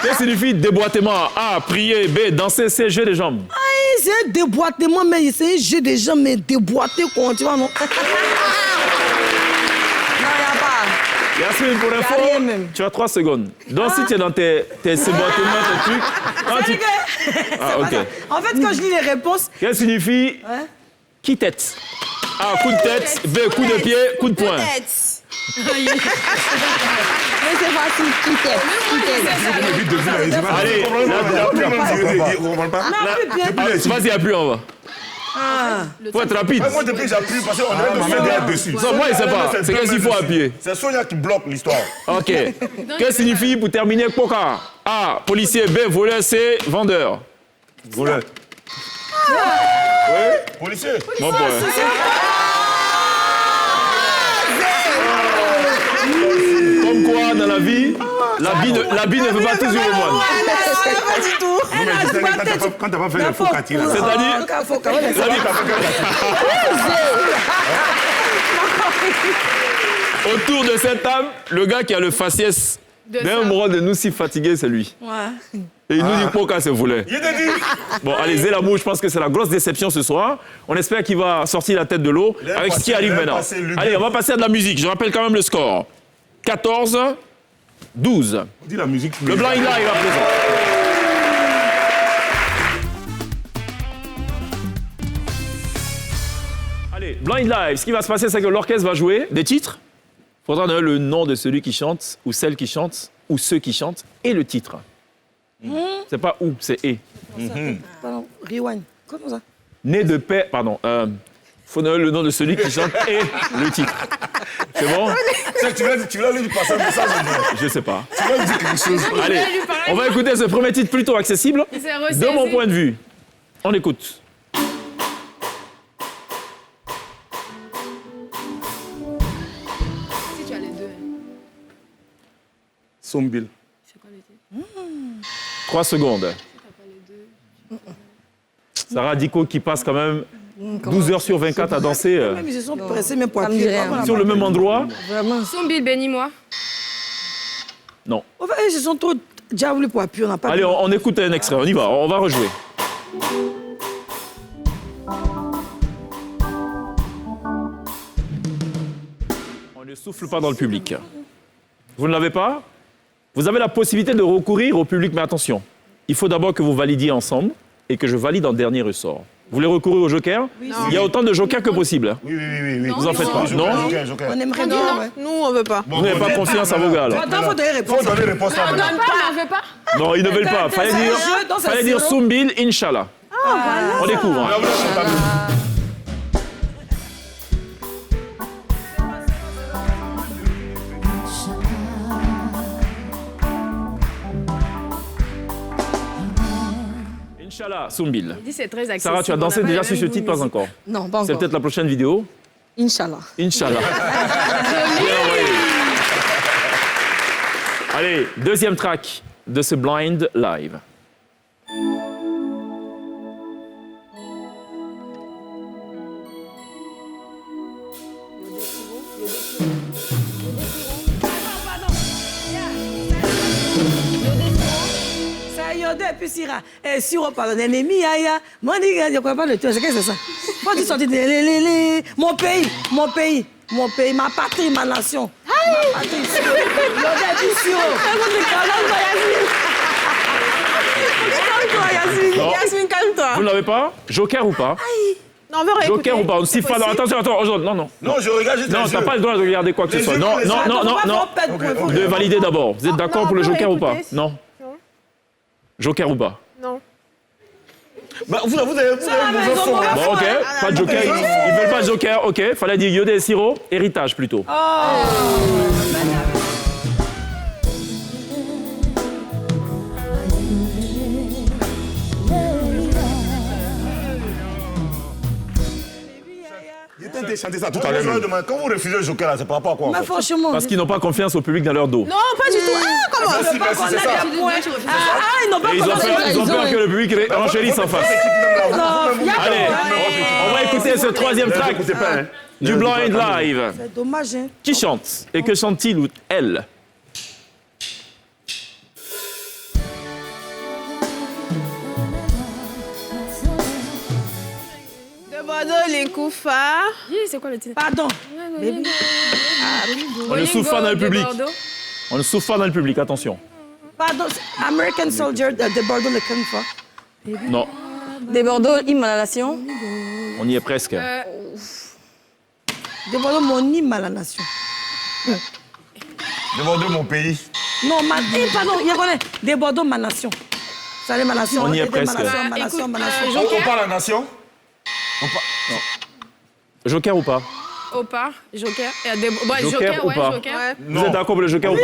Que signifie déboîtement? A, prier. B, danser. C, jeu des jambes. Aïe, c'est un déboîtement, mais c'est un jeu des jambes, mais déboîté, quoi, tu vois, non? Yasmine, pour l'info, tu as 3 secondes. Donc, si tu es dans tes déboîtements, tes trucs... Ah, ok. En fait, quand je lis les réponses... Qu'est-ce que signifie qui tête? A, coup de tête. B, coup de pied, coup de poing. Mais c'est facile, qui tête. Allez, vas-y, appuie en bas. Faut être rapide. Moi, depuis, j'appuie parce qu'on est me faire dessus. Non, moi, il sait pas. C'est qu'est-ce qu'il faut appuyer. C'est Sonia qui bloque l'histoire. Ok. Qu'est-ce que signifie pour terminer Poka? A, policier. B, voleur. C, vendeur. Voleur. Oui, policier. Bon point. Comme quoi, dans la vie, l'habit ne veut pas toujours le moine. Pas du tout. Quand t'as pas fait le faux quartier, là. C'est-à-dire autour de cette table, le gars qui a le faciès d'un bras de nous si fatigué, c'est lui. Ouais. Et il nous dit pourquoi c'est voulu. Il te dit. Bon, allez, Zélamou, je pense que c'est la grosse déception ce soir. On espère qu'il va sortir la tête de l'eau avec ce qui arrive maintenant. Allez, on va passer à de la musique. Je rappelle quand même le score. 14, 12. Dis la musique. Le Blind Live à présent. Allez, Blind Live, ce qui va se passer, c'est que l'orchestre va jouer des titres. Il faudra donner le nom de celui qui chante, ou celle qui chante, ou ceux qui chantent, et le titre. C'est pas ou, c'est et. Pardon, rewind. Comment ça? Né de paix, pardon. Faut donner le nom de celui qui chante et le titre. C'est bon? Tu vas lui passer un message. Je sais pas. Tu vas lui dire quelque chose. Allez, on va écouter ce premier titre plutôt accessible. De mon point de vue. On écoute. Si tu as les deux. Sombil. 3 secondes. Sarah Diko qui passe quand même 12 heures sur 24 à danser Même ils se sont pressés, même pour appuyer. sur le même endroit. Vraiment. Sombil, bénis-moi. Non. En fait, ils se sont trop diabolés pour appuyer. On n'a pas. Allez, on écoute un extrait, on y va, on va rejouer. On ne souffle pas dans le public. Vous ne l'avez pas? Vous avez la possibilité de recourir au public, mais attention, il faut d'abord que vous validiez ensemble et que je valide en dernier ressort. Vous voulez recourir au joker? Il y a autant de jokers que possible. Oui. Vous en faites pas, non? On aimerait Non, bien. Ouais. nous, on veut pas. Vous n'avez pas confiance à vos gars, alors. Attends, faut donner réponse. Faut donner réponse à madame. On veut pas. Non, ils ne veulent pas. Fallait dire Soumbil, Inch'Allah. On découvre. Hein. Inch'Allah, Soumbil. Il dit c'est très accessible. Sarah, tu as dansé déjà sur ce titre? Pas encore. Non, pas C'est encore. peut-être la prochaine vidéo. Inch'Allah. Inch'Allah. Allez, deuxième track de ce Blind Live. Ça yodé et puis sira. Et sirop, pardon. Ennemi, aïe. Moi, je ne crois pas le tout. C'est qu'est-ce que c'est ça? Moi, tu sortis de mon pays, ma patrie, ma nation. Ma patrie, sirop. Yodé et puis sirop. Non. Yasmine, calme-toi. Vous ne l'avez pas? Joker ou pas? Non, on veut réécouter. Joker ou pas? On siffle pas. Attention, non. Non, je regarde juste Non, les t'as yeux. pas le droit de regarder quoi que ce Les soit. yeux, Non. les Vous devez valider d'abord. Vous êtes d'accord non, pour le on peut Joker ou pas? réécouter. Non. Joker ou pas? Non. Bah, vous avez mauvais fond. Bon, ok. Pas de Joker. Ils veulent pas de Joker. Ok. Fallait dire Yodé et Siro. Héritage plutôt. J'ai tenté de chanter ça tout à l'heure. Quand vous refusez le joker, là, c'est par rapport à quoi en Mais fait? franchement. Parce qu'ils n'ont pas confiance au public dans leur dos. Non, pas du tout. Ah, comment? Merci, c'est ça. Ils n'ont pas Et ils ont peur que le public renchérisse en face. Allez, on va écouter ce troisième track du Blind Live. C'est dommage, hein. Qui chante? Et que chante-t-il ou elle? Bordeaux, les Koufa. C'est quoi le titre? Pardon. Baby. On ne souffre pas dans le public. On ne souffre pas dans le public, attention. Pardon, American Soldier de Bordeaux, le Kenfa. Non, Des Bordeaux, hymne à la nation. on y est presque. De Bordeaux, mon hymne à la nation. De Bordeaux, mon pays. Non, pardon, il y a connaît. Des Bordeaux, ma nation. Salut, ma nation. On y est Aidez presque. Ma nation, ma nation, ma nation. On parle la nation. Joker ou pas? Opa, Joker. Joker ou pas? Joker. Vous êtes d'accord pour le Joker ou pas?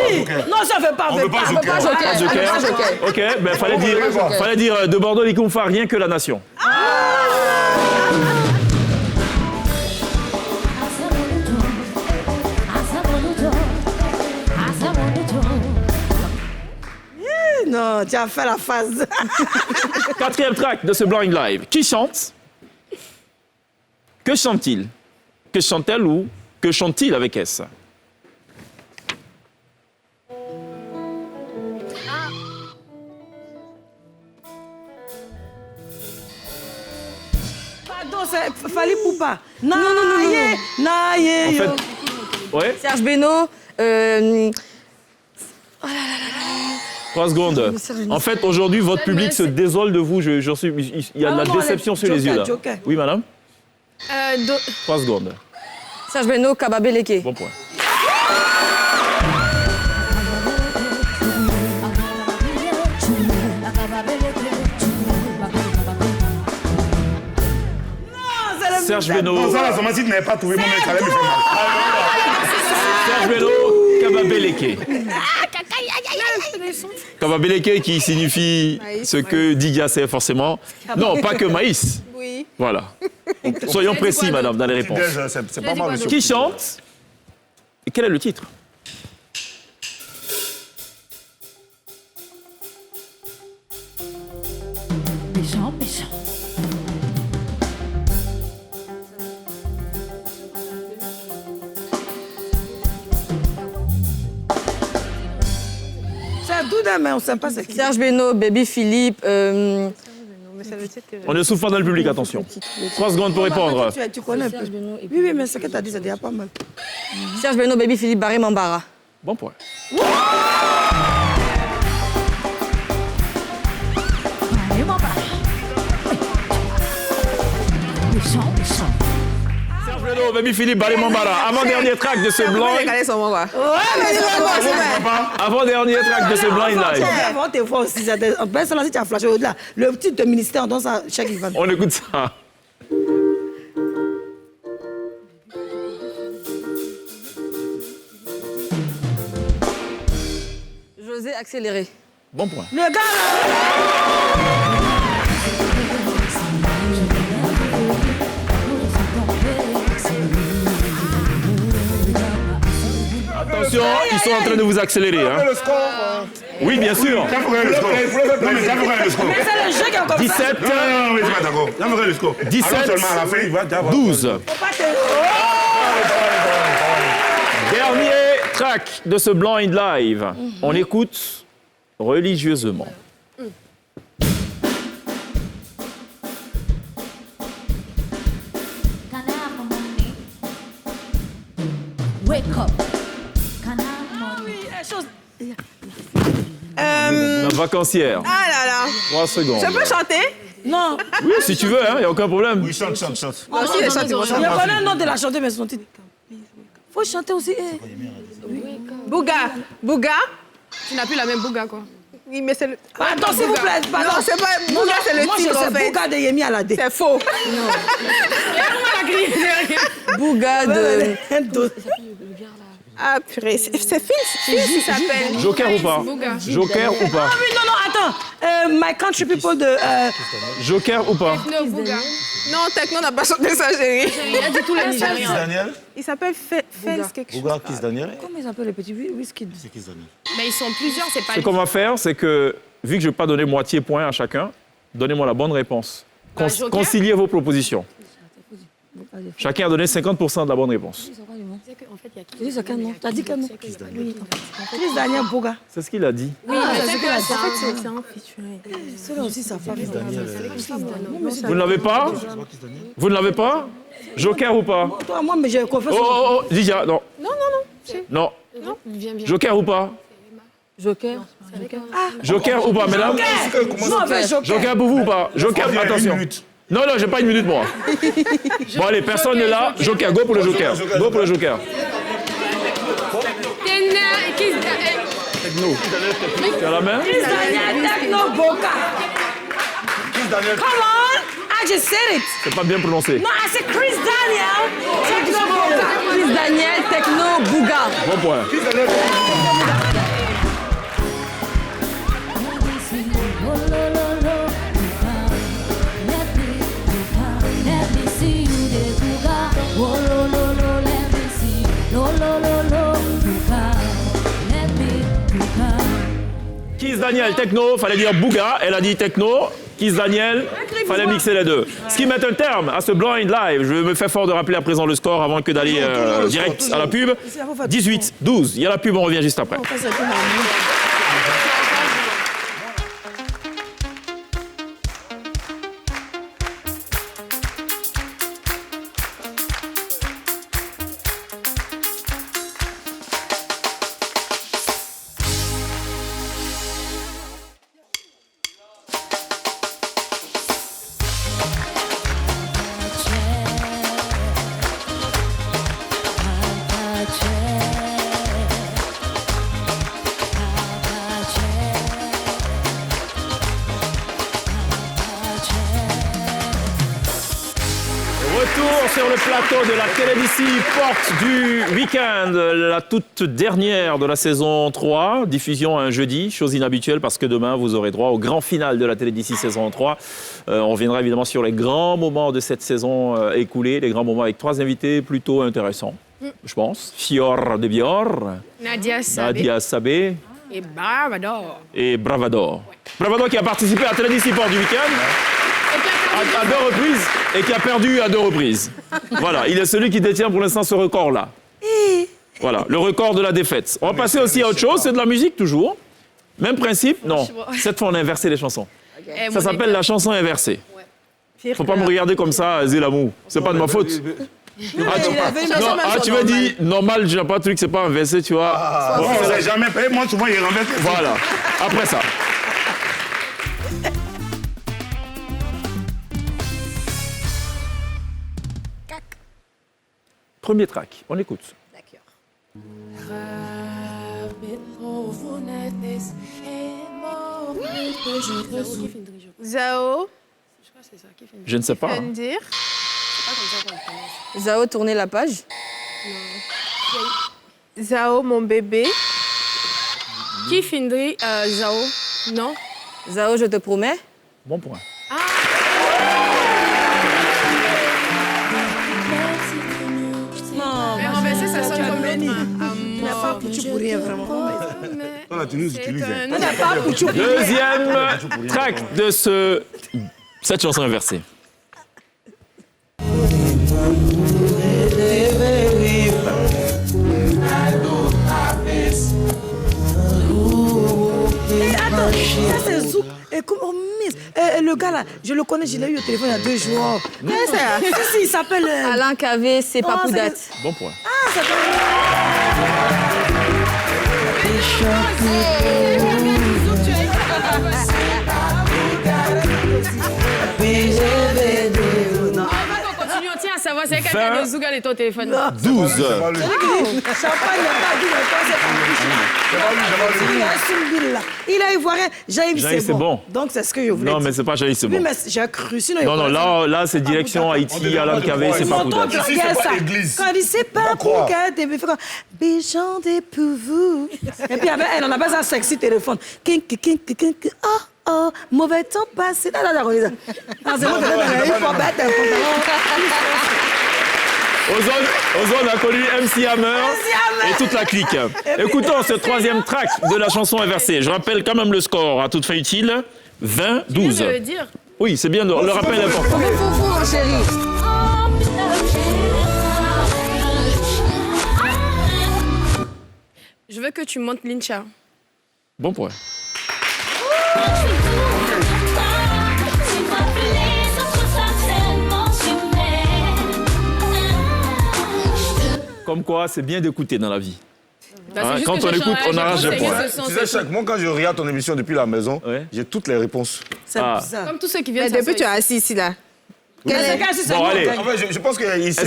Non, ça fait pas. On veut pas Joker. Pas Joker. Ok, ben fallait dire de Bordeaux, les Koumfa, rien que la nation. Non, tu as fait la phase. Quatrième track de ce Blind Live. Qui chante? Que chante-t-il? Que chante-t-elle ou que chante-t-il avec S? Pardon, c'est Fali Poupa. Non. En fait, ouais, Serge Beno. 3 secondes. En fait, aujourd'hui, votre public se désole de vous. Il y a de la déception sur les yeux, là. Joker. Oui, madame? 3 secondes. Serge Beno, Kababeleke. Bon point. Serge Beno. Non, ça, là, seulement si tu n'avais pas trouvé mon mec, ça allait me faire mal. Serge Beno, Kababeleke. Kababeleke qui signifie ce que Didia sait forcément. Non, pas que maïs. Oui. Voilà. Soyons précis, madame, dans les réponses. C'est pas mal. Qui chante? Et quel est le titre? Méchant, méchant. C'est Douda, mais on ne sait pas c'est qui. Serge Beno, Baby Philippe. On ne souffre pas dans le public, attention. 3 secondes pour répondre. Tu connais un peu. Oui, mais ce que tu as dit, c'est déjà pas mal. Serge Beno, Baby Philippe, Barry Mambara. Bon point. Méchant, méchant. Serge Beno, Baby Philippe, Barry Mambara. Avant-dernier track de ce blind. Avant-dernier track de ce blind live. Avant tes fois aussi, en plus, là, si tu as flashé au-delà, le titre de ministère, on donne ça chaque Ivan. On écoute ça. José accéléré. Bon point. Le gars là. Attention, ils sont en train de vous accélérer. Hein. Le score. Oui, bien sûr. J'aimerais le score. Non, mais j'aimerais le score. Mais c'est le jeu qui est comme 17. ça. Non, mais c'est pas d'accord. J'aimerais le score. 17. Alors seulement à la fin, il va t'avoir. 12. Faut pas te... Dernier track de ce blind live. On écoute religieusement. Wake up. La vacancière. Ah là là. 3 secondes. Je peux chanter? Non. Oui, si tu veux, il n'y a aucun problème. Oui, chante. Moi aussi, les chants, ils vont Il chanter. y a pas le nom de la chanter, mais son titre. Faut chanter aussi. Bouga. Bouga. Tu n'as plus la même Bouga, quoi. Oui, mais c'est le... Pardon, s'il vous plaît. Pardon. Non, c'est pas... Bouga, c'est le Moi, titre, en je sais fait. Bouga de Yemi Alade. C'est faux. Bouga de. Ah, purée. C'est Phil qui s'appelle. Joker ou pas? Joker ou pas? Ah oui, non, attends. My Country People de... Joker ou pas? Non, Bouga. Non, Techno n'a pas chanté ça, chérie. Il a dit tous les Nigériens. Daniel. Il s'appelle Fels quelque chose. Bouga, Kiss Daniel. Comment ils appellent les petits whisky? C'est Kiss Daniel. Mais ils sont plusieurs, c'est pas Ce qu'on va faire, c'est que, vu que je ne vais pas donner moitié point à chacun, donnez-moi la bonne réponse. Joker. Conciliez vos propositions. Chacun a donné 50% de la bonne réponse. Chris non. T'as dit que non. Chris Daniel Boga. C'est ce qu'il a dit. Oui, c'est ce qu'il a dit. c'est un featuring. Celui-là aussi, ça fait. Vous ne l'avez pas? Vous ne l'avez pas? Joker ou pas? Toi, moi, mais j'ai confiance. Oh, Lydia, non. Non. Non. Joker ou pas? Joker. Joker ou pas, mesdames? Joker pour vous ou pas? Joker, attention. Non, j'ai pas une minute, moi. Bon, allez, personne n'est là. Joker, go pour le Joker. Go pour le Joker. Techno. Tu as la main? Chris Daniel Techno Boga. Come on! I just said it. C'est pas bien prononcé. Non, c'est Chris Daniel Techno Boga. Chris Daniel Techno Boga. Bon point. Kiss Daniel, techno, fallait dire Bouga, elle a dit techno. Kiss Daniel, fallait mixer les deux. Ce qui met un terme à ce blind live. Je me fais fort de rappeler à présent le score avant que d'aller direct à la pub. 18-12. Il y a la pub, on revient juste après. Sur le plateau de la Télévisie Porte du week-end, la toute dernière de la saison 3, diffusion un jeudi, chose inhabituelle parce que demain vous aurez droit au grand final de la Télévisie saison 3. On reviendra évidemment sur les grands moments de cette saison écoulée, les grands moments avec 3 invités plutôt intéressants, je pense. Fior de Bior, Nadia Sabé et Bravador. Bravador qui a participé à Télévisie Porte du week-end. À 2 reprises et qui a perdu à 2 reprises. Voilà, il est celui qui détient pour l'instant ce record-là. Voilà, le record de la défaite. On va passer aussi à autre chose, c'est de la musique toujours. Même principe, non. Cette fois, on a inversé les chansons. Ça s'appelle la chanson inversée. Faut pas me regarder comme ça, Zélamou. C'est pas de ma faute. Tu m'as dit, normal, j'ai pas de truc, c'est pas inversé, tu vois. On ne jamais payé, moi souvent il renverse. Voilà, après ça. Premier track, on écoute. D'accord. Zao. Je ne sais pas. Zao, tournez la page. Zao, mon bébé. Qui Findri, Zao? Non. Zao, je te promets. Bon point. Ça sonne comme Tu n'as pas foutu pour rien, vraiment. Voilà, tu nous utilises. Deuxième track de cette chanson inversée. Attends, ça c'est Zouk. Et comme on mise. Le gars là, je le connais, je l'ai eu au téléphone il y a 2 jours. Si, il s'appelle. Alain Cavé, c'est pas pour date. Bon point. Ah, ça on tient à savoir, c'est quelqu'un de Zougal et ton téléphone. 12. Il a ivoirien. Jaïm, c'est bon. Donc, c'est ce que je voulais dire. Non, mais c'est pas Jaïm, c'est bon. Oui, mais j'ai cru. Sinon, non, là, c'est direction Haïti, Alain Cavé, c'est pas pour date. Quand il dit, c'est pas pour date, il fait comme, béchanté pour vous. Et puis, elle en a pas un sexy téléphone. Oh, mauvais temps passé. C'est bon, il faut battre un pantalon. Ozone a connu MC Hammer et toute la clique. Écoutons ce 3e track de la chanson inversée. Je rappelle quand même le score à toute fin utile. 20-12. Je le dire. Oui, c'est bien, le rappel est important. Foufou, mon chéri. veux que tu montes Lincha. Bon point. Comme quoi, c'est bien d'écouter dans la vie. Quand on écoute, on arrache les points. Tu sais, Chak, moi, quand je regarde ton émission depuis la maison, j'ai toutes les réponses. C'est bizarre. Comme tous ceux qui viennent Mais depuis, tu es assis ici, là. Bon, allez. En fait, je pense qu'ici,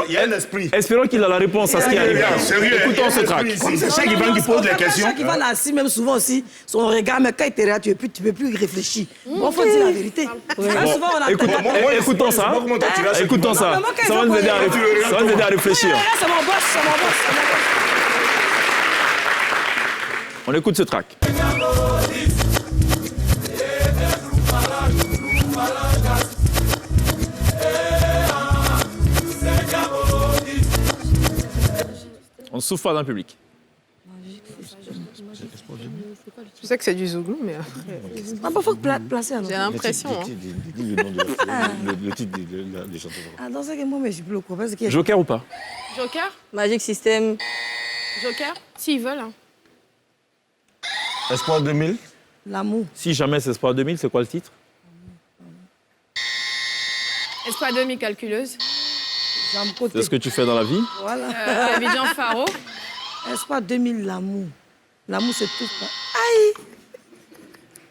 il y a un esprit. Espérons qu'il a la réponse à ce qui arrive. Sérieux, Écoutons ce track. C'est Chak Ivan qui pose les questions. Chak Ivan assis, même souvent aussi, son regard, mais quand il te regarde, tu ne peux plus réfléchir. Bon, il faut dire la vérité. Souvent, on a écoutons ça. Écoutons ça. Ça va nous aider à réfléchir. C'est mon boss, c'est mon boss. On écoute ce track. On ne souffle pas dans le public. Je sais que c'est du Zouglou, mais après... Il faut placer. J'ai l'impression. Le titre des chansons. Ah, dans ce que moi, je suis plus au courant. Joker ou pas? Joker? Magic System. Joker? S'ils veulent. Hein. Espoir 2000. L'amour. Si jamais c'est Espoir 2000, c'est quoi le titre? Espoir 2000, calculeuse. C'est ce que tu fais dans la vie? Voilà. Abidjan Faro. Espoir 2000, l'amour. L'amour, c'est tout. Aïe!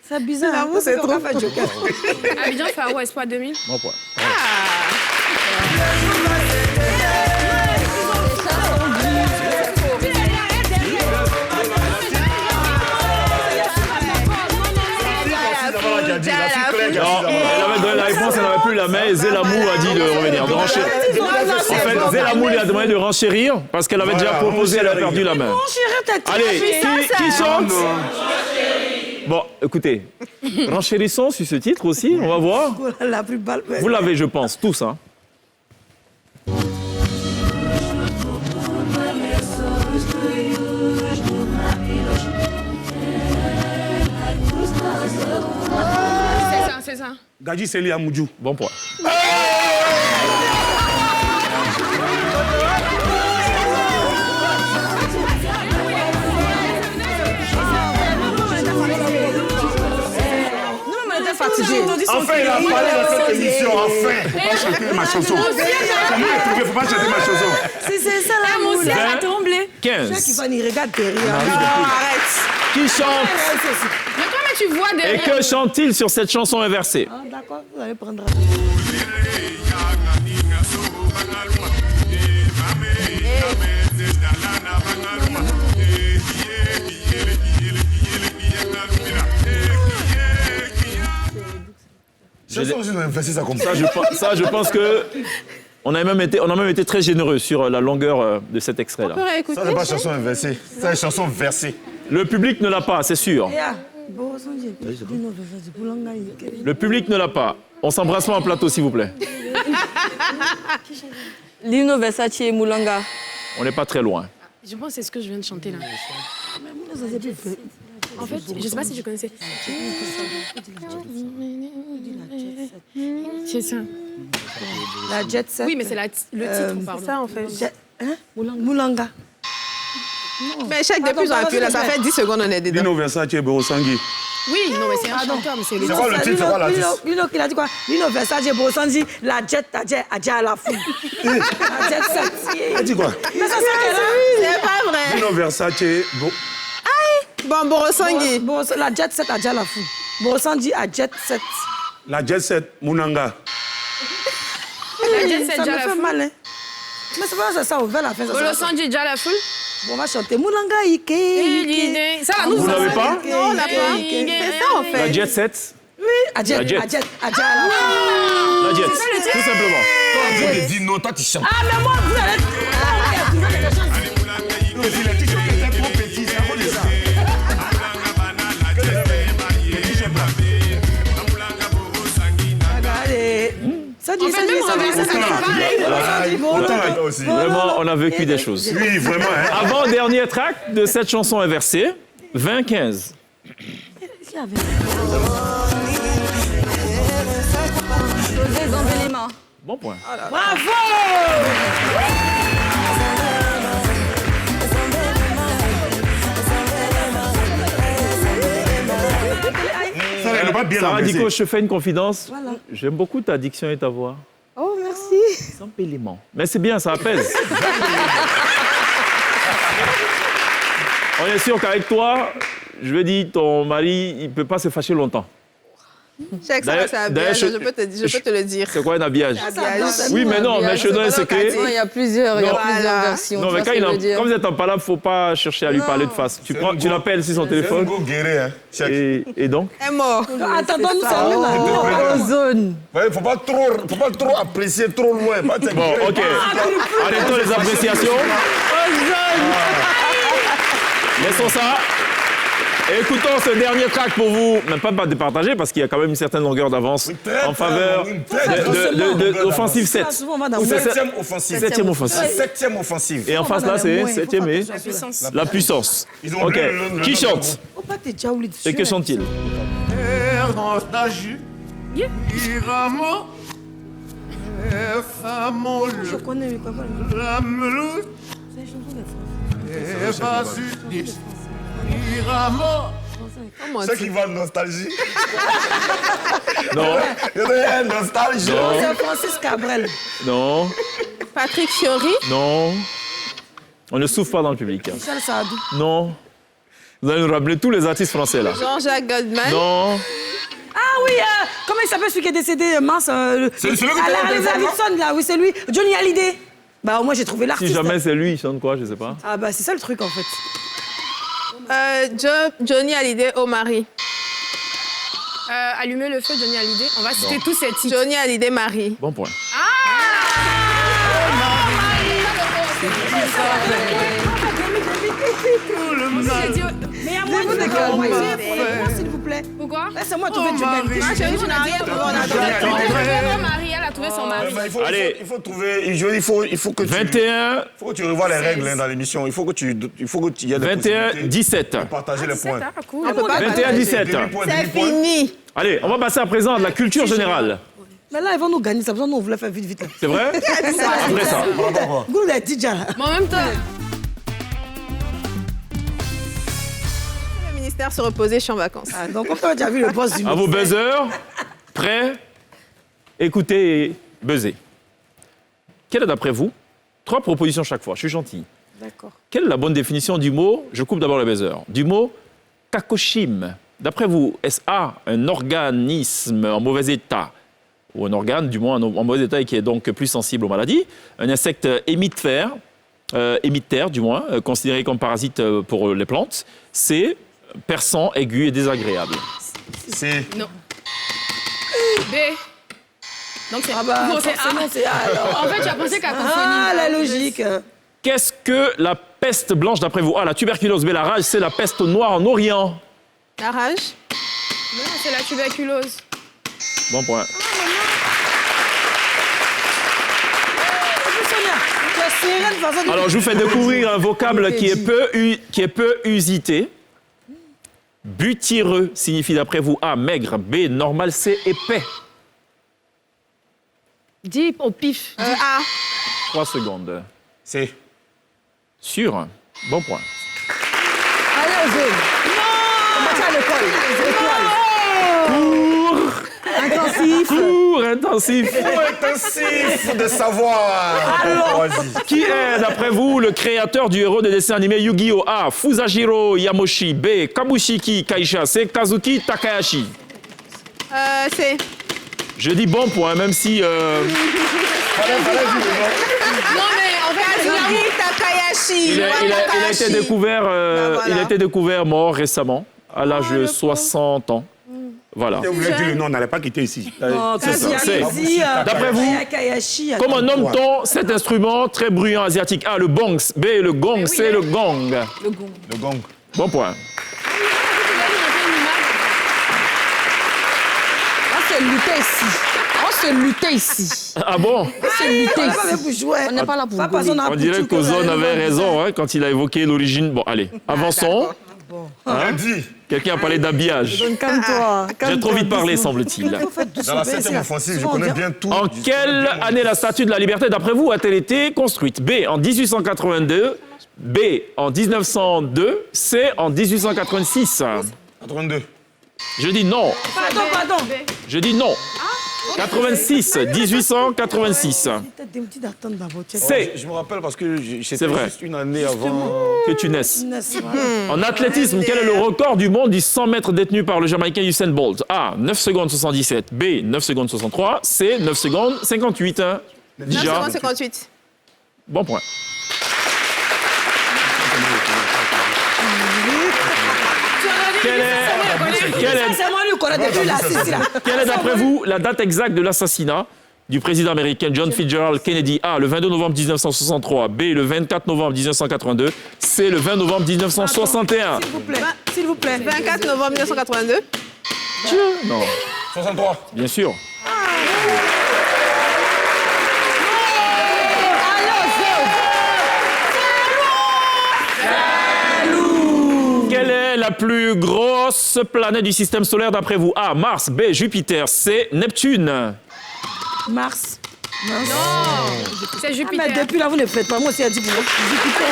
C'est bizarre. L'amour, c'est trop. Abidjan Faro, Espoir 2000. Bon point. Elle avait donné la réponse, elle n'avait plus la main et Zélamou a dit de revenir, de renchérir. En fait, Zélamou lui a demandé de renchérir parce qu'elle avait déjà proposé, elle a perdu la main. Allez, qui chante? Bon, écoutez, renchérissons sur ce titre aussi, on va voir. La plus balle. Vous l'avez, je pense, tous, hein. C'est ça. Gadji Seli Amoudjou. Bon point. Enfin, il a parlé dans cette émission, enfin. Faut pas chanter ma chanson. Comment il trouve? Faut pas chanter ma chanson. C'est ça, là, mon ciel a tremblé. 15. Chaque fois, il regarde derrière. Arrête. Qui chante? Mais toi, mais tu vois Et derrière. que chante-t-il sur cette chanson inversée? Ah, d'accord, vous allez prendre. Ça, je pense que on a même été très généreux sur la longueur de cet extrait-là. Ça, c'est pas chanson inversée, c'est chanson versée. Le public ne l'a pas, c'est sûr. Le public ne l'a pas. On s'embrasse pas en plateau, s'il vous plaît. Lino Versace et Moulanga. On n'est pas très loin. Je pense que c'est ce que je viens de chanter là. En fait, je sais pas si je connaissais. C'est ça. La Jet Set. Oui, mais c'est le titre, pardon. C'est ça, en fait. Moulanga. Mais chaque de plus en plus, là, ça fait 10 secondes, on est dedans. Lino Versace et Borosangui. Oui, non, mais c'est un chanteur, mais c'est le C'est quoi le titre? C'est quoi l'artiste? Lino, il a dit quoi? Lino Versace et Borosangui, la Jet à la foule. La Jet Set. Elle dit quoi? Mais ça, c'est pas vrai. Lino Versace. Bon, Borosangui. La Jet Set à la foule. Borosangui à Jet Set. La Jet Set, Mounanga. La Jet Set, ça me Jala fait Foule. mal, hein. Mais c'est pas ça, on va la fin. Borosangui, Jala Foule. Bon, on va chanter Moulanga Ike. Ça, là, nous, Vous l'avez pas? Non, on l'a pas. C'est ça, en fait. La Jet Set? Oui, à Jet. La Jet. La Jet. La Jet, tout simplement. Quand je te dis non, toi tu chantes. Ah, mais moi, vous allez... Le titre était trop petit, c'est à cause de ça. Ça dit, En fait, même renverser, ça fait pareil. Vraiment, on a vécu des choses. Oui, vraiment. Hein. Avant-dernier track de cette chanson inversée, 20-15. Bon point. Bravo! bien Sarah encaissé. Diko, je te fais une confidence. Voilà. J'aime beaucoup ta diction et ta voix. Oh, merci. Sans pélement. Mais c'est bien, ça apaise. On est sûr qu'avec toi, je veux dire, ton mari, il ne peut pas se fâcher longtemps. Check ça, c'est habillage, je peux te le dire. C'est quoi un habillage? Habillage. Oui, mais non, mais je te donne un secret. Non, il y a plusieurs versions. Non, mais tu vois quand ce que je veux dire. comme vous êtes en palabre, il ne faut pas chercher à lui parler de face. Tu l'appelles sur son téléphone. C'est un beau guéri, hein. Check. Et donc? Elle est mort. Attends, nous sommes Ozone. Ouais, faut pas trop apprécier trop loin. Pas Bon, OK. Arrêtons les appréciations. Laissons ça. Écoutons ce dernier track pour vous, même pas de partager parce qu'il y a quand même une certaine longueur d'avance en faveur de l'offensive 7. Ou 7e offensive. 7e offensive. 7e offensive. Et en face là, c'est 7e et la puissance. Ok. Qui chante? Et que chante-t-il? Je connais, mais quoi, Ceux qui veulent nostalgie. Non. Nostalgie. Non, c'est Francis Cabrel. Non. Patrick Fiori. Non. On ne souffre pas dans le public. Michel Sardou. Non. Vous allez nous rappeler tous les artistes français là. Jean-Jacques Goldman. Non. Ah oui, comment il s'appelle celui qui est décédé, mince C'est celui que Harley Davidson, là, oui, c'est lui. Johnny Hallyday. Bah, moi, j'ai trouvé l'artiste. Si jamais c'est lui, il chante quoi, je sais pas. Ah bah, c'est ça le truc, en fait. Johnny Hallyday, Omari. Allumer le feu, Johnny Hallyday. On va citer tous ces titres. Johnny Hallyday, Marie. Bon point. Mais à moi, s'il vous plaît. Pourquoi? Laisse-moi trouver Johnny Hallyday. Ah, chérie, tu n'as rien trouvé. Marie, elle a trouvé son mari. Allez. Il faut trouver. Il faut que tu. 21. Il faut que tu revoies les règles hein, dans l'émission. Il faut que tu. Il y ait des 21, 17. possibilités de partager les points. Ah, cool. On peut pas 21, 17. C'est fini. Allez, on va passer à présent à de la culture générale. Mais là, ils vont nous gagner. Ça besoin, nous, on voulait faire vite, vite. C'est vrai? Après ça. Goulou a dit déjà. Mais en même temps, Le ministère se reposait, je suis en vacances. Ah, donc, on peut déjà vu le boss du À vos buzzers, prêts, écoutez et buzzez. Quelle est d'après vous, 3 propositions chaque fois, je suis gentil. D'accord. Quelle est la bonne définition du mot, je coupe d'abord le buzzer, du mot kakoshim? D'après vous, est-ce A, un organisme en mauvais état, ou un organe, du moins en mauvais état et qui est donc plus sensible aux maladies, un insecte hémiptère, du moins, considéré comme parasite pour les plantes, C, perçant, aigu et désagréable. C'est. non. B. Donc c'est Ah bah, non, c'est forcément, A. c'est A, alors. En fait, tu as pensé qu'à Ah, la logique. Qu'est-ce que la peste blanche d'après vous? A, la tuberculose, B, la rage, C, la peste noire en Orient. La rage. Non, c'est la tuberculose. Bon point. Alors, je vous fais découvrir un vocable qui est peu usité. Butyreux signifie d'après vous A, maigre, B, normal, C, épais. Dis au pif. A. 3 secondes. C'est. Sûr. Bon point. Allez, Ozone. On va à l'école. Cours intensif. Cours intensif de savoir. Alors, qui est, d'après vous, le créateur du héros des dessins animés Yu-Gi-Oh! A, Fusajiro Yamoshi. B, Kabushiki Kaisha. C, Kazuki Takahashi. C'est. Je dis bon point, même si... Non, mais en fait, Kazuki Takahashi. Il a été découvert, il a été découvert mort récemment, à l'âge de 60 ans. Voilà. Si vous voulez dire le nom, on n'allait pas quitter ici. C'est ça. D'après vous, comment nomme-t-on cet instrument très bruyant asiatique? A, le bong. B, le gong. C, le gong. Le gong. Bon point. On se luttait ici. Ah bon? On se luttait ici. On n'est pas là pour jouer. On dirait qu'Ozone avait raison hein, quand il a évoqué l'origine. Bon, allez, avançons. Hein? Quelqu'un a parlé d'habillage. Calme-toi. J'ai trop vite parlé, semble-t-il. Dans la 7e offensive, je connais bien tout. En quelle année la statue de la liberté, d'après vous, a-t-elle été construite? B, en 1882. B, en 1902. C, en 1886. 82. Je dis non. Pardon. Je dis non. 86, 1886. C'est. Je me rappelle parce que C'est c'était vrai. juste une année avant. Que tu naisses. En athlétisme, quel est le record du monde du 100 mètres détenu par le Jamaïcain Usain Bolt? A, 9 secondes 77. B, 9 secondes 63. C, 9 secondes 58. 9 Déjà. secondes 58. Bon point. Quelle est d'après vous la date exacte de l'assassinat du président américain John Fitzgerald Kennedy? A, le 22 novembre 1963. B, le 24 novembre 1982. C, le 20 novembre 1961. S'il vous plaît. 24 novembre 1982. Non. 63. Bien sûr. Quelle est la plus grosse planète du système solaire d'après vous? A, Mars. B, Jupiter. C, Neptune. Mars. C'est Jupiter. Mais depuis là, vous ne faites pas. Moi aussi, elle dit pour Jupiter.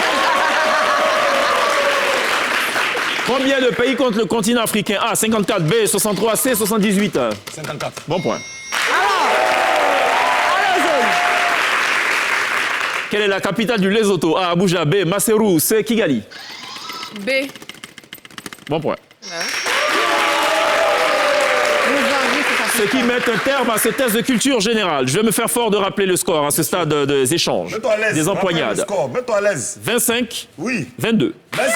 Combien de pays compte le continent africain? A, 54. B, 63. C, 78. 54. Bon point. Quelle est la capitale du Lesotho? A, Abuja. B, Maseru. C, Kigali. B. Bon point. Ce qui met un terme à ces tests de culture générale. Je vais me faire fort de rappeler le score à ce stade des échanges, Mets-toi à l'aise. des Rappelle empoignades. le score. Mets-toi à l'aise. 25, Oui. 22. Vas-y.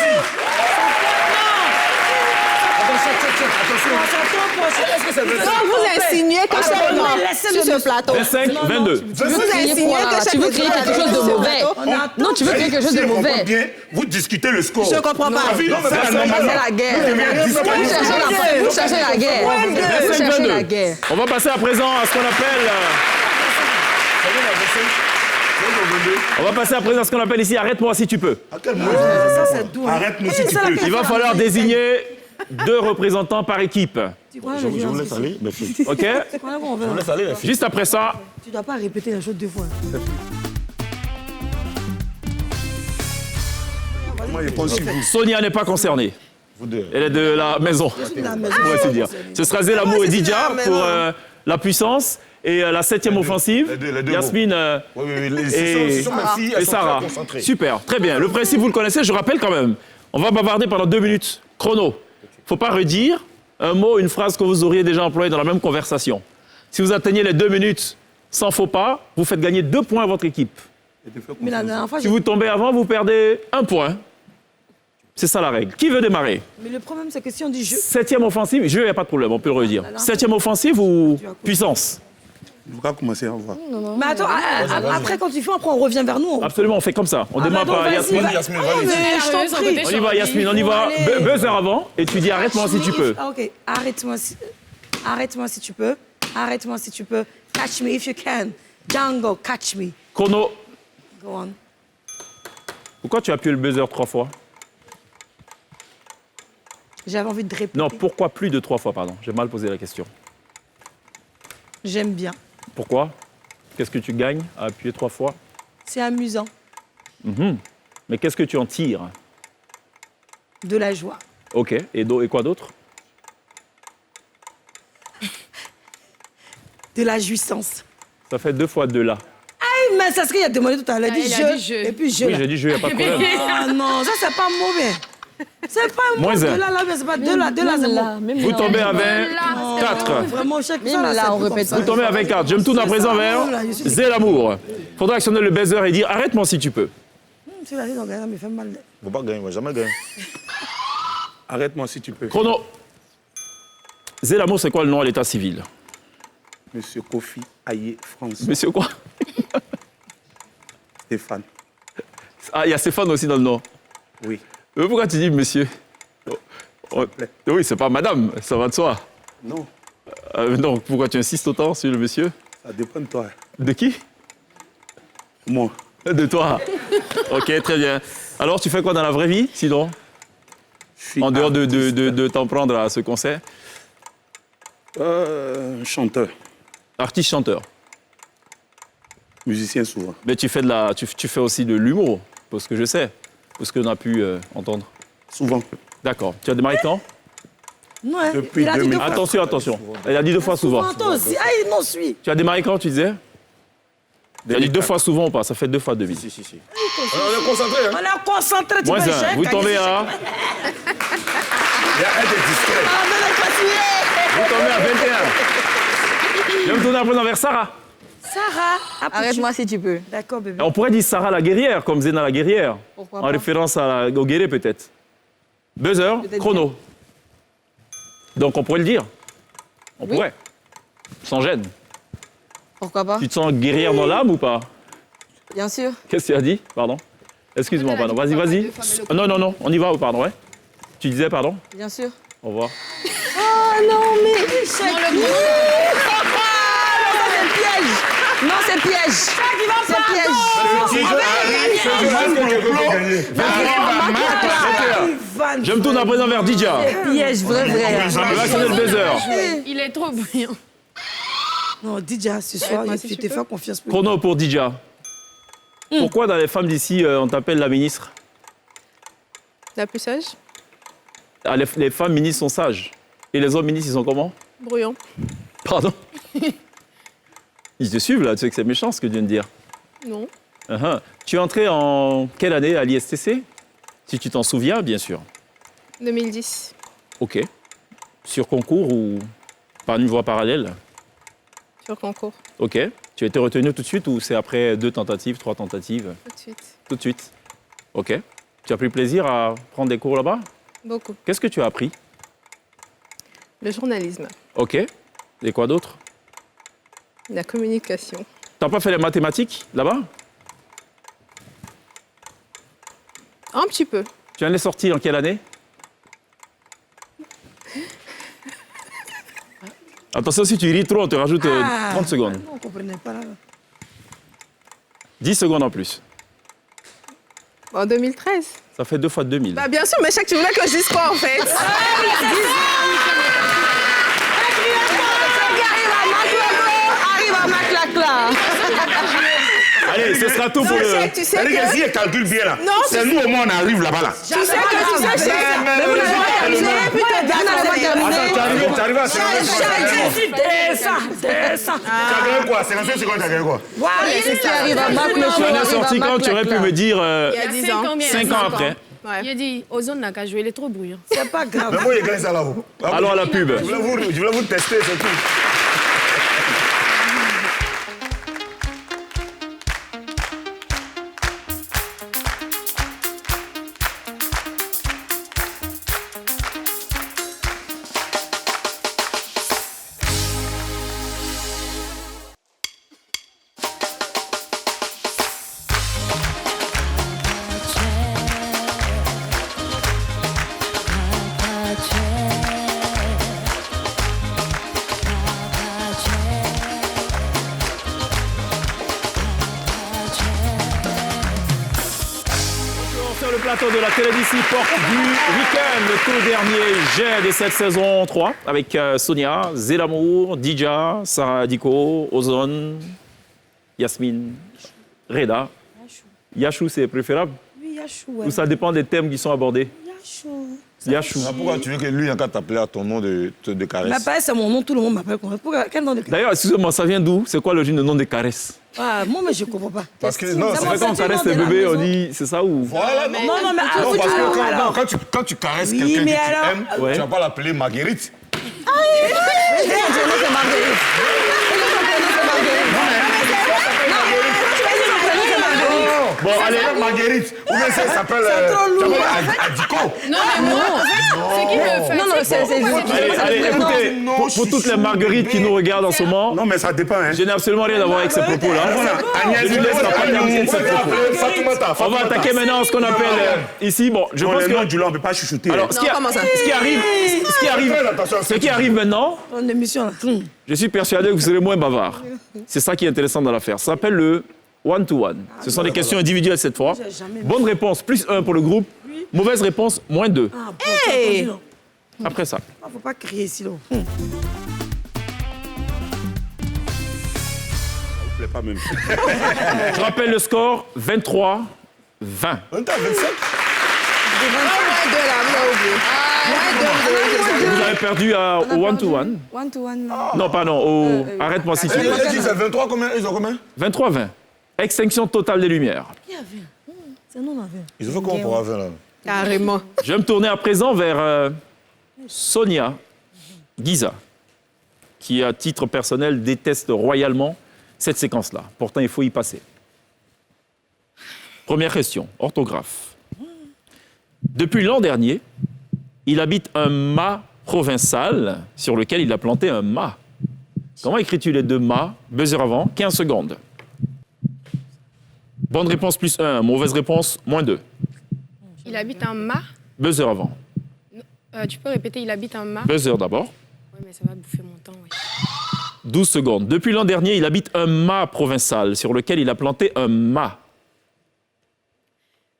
Donc vous insinuez que c'est non sur ce plateau. 25, 22. Vous insinuez que Tu veux créer quelque chose de mauvais. Non, tu veux créer quelque chose de mauvais. Bien, vous discutez le score. Je comprends pas. C'est la guerre. Vous cherchez la guerre. Vous cherchez la guerre. On va passer à présent à ce qu'on appelle... On va passer à présent à ce qu'on appelle ici « Arrête-moi si tu peux À quel moment Arrête-nous si tu peux. ». Il va falloir désigner 2 représentants par équipe. Je vous laisse aller, mes filles. OK? Je vous laisse aller, mes filles. Juste après ça, Tu ne dois pas répéter la chose 2 fois. Moi, je pense que vous. Sonia n'est pas concernée. Vous deux. Elle est de la maison, on va se dire. Ce sera Zelamour et Didja pour la puissance. Et la 7e offensive, les deux Yasmine Oui, et, ce sont mes filles, et elles sont Sarah. très concentrées. Super, très bien. Le principe, vous le connaissez, je rappelle quand même. On va bavarder pendant 2 minutes. Chrono. Il ne faut pas redire un mot, une phrase que vous auriez déjà employée dans la même conversation. Si vous atteignez les 2 minutes sans faux pas, vous faites gagner 2 points à votre équipe. Mais la dernière fois, Si vous tombez avant, vous perdez 1 point. C'est ça la règle. Qui veut démarrer? Mais le problème, c'est que si on dit je. 7e offensive, il n'y a pas de problème, on peut le redire. 7e offensive ou puissance? Il faudra commencer à voir. Mais attends, après, quand tu fais, après, on revient vers nous. Absolument, on fait comme ça. On démarre par Yasmine. Yasmine, Mais vas-y. je t'en prie. On y va, Yasmine, on y va. Buzzer avant, et tu dis arrête-moi si tu peux. Ah, ok. Arrête-moi si tu peux. Arrête-moi si tu peux. Catch me if you can. Django, catch me. Chrono. Go on. Pourquoi tu as appuyé le buzzer 3 fois? J'avais envie de répéter. Non, pourquoi plus de 3 fois, pardon? J'ai mal posé la question. J'aime bien. Pourquoi? Qu'est-ce que tu gagnes à appuyer 3 fois? C'est amusant. Mais qu'est-ce que tu en tires? De la joie. Ok, et quoi d'autre? De la jouissance. Ça fait 2 fois 2 là. Ah, mais c'est ce qu'il a demandé tout à l'heure. Il il a a dit dit je. je. Et puis je. Oui, là. j'ai dit je, il n'y a pas de problème. Ah non, ça, c'est pas mauvais. C'est pas un mot Moins de un. là, mais c'est pas de là, c'est bon. Vous tombez à 24. Vraiment, chaque Même fois, là, c'est on plus répète comme Vous tombez à 24. Je me tourne à présent vers Zelamour. Il faudra actionner le buzzer et dire arrête-moi si tu peux. Tu vas aller dans le gars, mais fait mal. Faut pas gagner, on va jamais gagner. Arrête-moi si tu peux. Chrono. Zelamour, c'est quoi le nom à l'état civil? Monsieur Kofi Aye France. Monsieur quoi? Stéphane. Ah, il y a Stéphane aussi dans le nom. Oui. Pourquoi tu dis monsieur? Oui, c'est pas madame, ça va de soi. Non, Non, pourquoi tu insistes autant sur le monsieur? ça dépend de toi. De qui? Moi, De toi. Ok, très bien. Alors, tu fais quoi dans la vraie vie, sinon? je suis En dehors artiste, de t'en prendre à ce concert? chanteur, Artiste-chanteur. musicien souvent. Mais tu fais aussi de l'humour, pour ce que je sais, pour ce qu'on a pu entendre. Souvent. D'accord. Tu as démarré quand? Ouais. Depuis Il a dit 2000. Attention, attention. Elle a dit 2 fois souvent. Toi aussi. Ah, il non suit. Tu as démarré quand, tu disais? Tu as dit 2 fois souvent ou pas? Ça fait 2 fois 2 vies. On est concentré. On est concentré. Moins 1. Vous tombez à... Il y a un des discrets. Ah, mais la continuer. Vous tombez à 21. Je vais me tourner après vers Sarah. Sarah, Arrête-moi si tu peux. D'accord, bébé. On pourrait dire Sarah la guerrière, comme Zena la guerrière. Pourquoi En pas? référence au guerrier, peut-être. Buzzer, chrono. Donc, on pourrait le dire. On pourrait. Sans gêne. Pourquoi pas? Tu te sens guerrière dans l'âme ou pas? Bien sûr. Qu'est-ce que tu as dit? Pardon. Excuse-moi, pardon. Vas-y, vas-y. Non, non, non. On y va, pardon, ouais. Tu disais, pardon? Bien sûr. Au revoir. Oh non, mais Non, c'est piège. C'est piège. Je me tourne à présent vers Didia. Piège, vrai. Il va sonner le buzzer. Il est trop brillant. Non, Didia, ce soir, tu te fais confiance. Chrono pour Didia. Pourquoi dans les femmes d'ici, on t'appelle la ministre? La plus sage? Ah, les femmes ministres sont sages. Et les hommes ministres, ils sont comment? Brouillon. Pardon? Ils te suivent là, tu sais que c'est méchant ce que tu viens de dire. Non. Tu es entré en quelle année à l'ISTC? Si tu t'en souviens, bien sûr. 2010. Ok. Sur concours ou par une voie parallèle? Sur concours. Ok. Tu as été retenu tout de suite ou c'est après 2 tentatives, 3 tentatives? Tout de suite. Tout de suite. Ok. Tu as pris plaisir à prendre des cours là-bas? Beaucoup. Qu'est-ce que tu as appris? Le journalisme. Ok. Et quoi d'autre? La communication. Tu n'as pas fait les mathématiques là-bas? Un petit peu. Tu en es sorti en quelle année? Attention, si tu ris trop, on te rajoute 30 secondes. On ne comprenait pas là. 10 secondes en plus. En 2013. Ça fait 2 fois 2000. Bah bien sûr, mais chaque tu voulais que je dise quoi en fait? Arrive à ma claque là. Allez, ce sera tout pour le... Tu sais Elle que... si elle calcule bien là. Non, C'est nous au moins on arrive là-bas là. Tu sais que... Mais vous n'avez pas terminé, putain, Tu arrives à 55 secondes. Descends. Tu as gagné quoi? 55 secondes, tu as gagné quoi? Voilà, C'est qui arrive à ma Tu en es sorti quand tu aurais pu me dire Il y a 10 ans. 5 ans après. Il a dit, Ozone n'a qu'à jouer, il est trop bruyant. c'est pas grave. Mais moi, j'ai gagné ça là-haut. Allons à la pub. Je voulais vous tester, c'est tout. Sur le plateau de la télé d'ici, porte du week-end, le tout dernier jet de cette saison 3, avec Sonia, Zélamour, Dija, Sarah Diko, Ozone, Yasmine, Reda. Yachou, c'est préférable? Oui, Yachou. Ou ça dépend des thèmes qui sont abordés? Yachou. Yachou. Pourquoi tu veux que lui, encore t'appeler à ton nom de caresse? Ma paix, c'est mon nom, tout le monde m'appelle. Quel nom de caresse? D'ailleurs, excusez-moi, ça vient d'où? C'est quoi l'origine de nom des caresses? Ah, moi, mais je ne comprends pas. Parce que non, C'est vrai quand on caresse les bébés, on dit, c'est ça ou? Voilà, Non, mais non, parce que quand tu caresses Oui, quelqu'un que mais tu alors- aimes, Ouais. tu vas pas l'appeler Marguerite. Bon, allez. Marguerite. Ou bien ça s'appelle Adiko. Non, mais moi, en fait, c'est qui le fait? Non, non, c'est Allez, écoutez, pour toutes les marguerites qui nous regardent en ce moment, Non, mais ça dépend. Hein. je n'ai absolument rien à voir avec ces propos-là. Agnès, Je lui laisse la paternité de ces propos. On va attaquer maintenant ce qu'on appelle ici. Bon, je Non, pense le nom que. du lot, on ne peut pas chuchoter. Alors, ce qui arrive maintenant, Ton émission, là. je suis persuadé que vous serez moins bavard. C'est ça qui est intéressant dans l'affaire. Ça s'appelle le one-to-one. Ce sont des questions individuelles cette fois. Bonne réponse, plus 1 pour le groupe. Mauvaise réponse, moins 2. Ah, bon, t'as entendu, non? Après ça. Ah, faut pas crier ici, là. plaît pas même. Je rappelle le score 23-20. On est à 25. Ah, Vous avez perdu au one-to-one. One-to-one, non. Non, pardon, arrête-moi si tu veux. Il a dit c'est 23, combien? Ils ont combien? 23-20. Extinction totale des Lumières. Qui a 20? C'est nous, on a 20. Ils ont fait comment pour avoir 20 là? Carrément. Je vais me tourner à présent vers Sonia Giza, qui, à titre personnel, déteste royalement cette séquence-là. Pourtant, il faut y passer. Première question, orthographe. Depuis l'an dernier, il habite un mât provincial sur lequel il a planté un mât. Comment écris-tu les deux mâts? Buzzer avant, 15 secondes. Bonne réponse plus 1, mauvaise réponse moins 2. Il habite un mât. Buzzer avant. Tu peux répéter, il habite un mât. Buzzer d'abord. Oui, mais ça va bouffer mon temps, oui. 12 secondes. Depuis l'an dernier, il habite un mât provincial sur lequel il a planté un mât.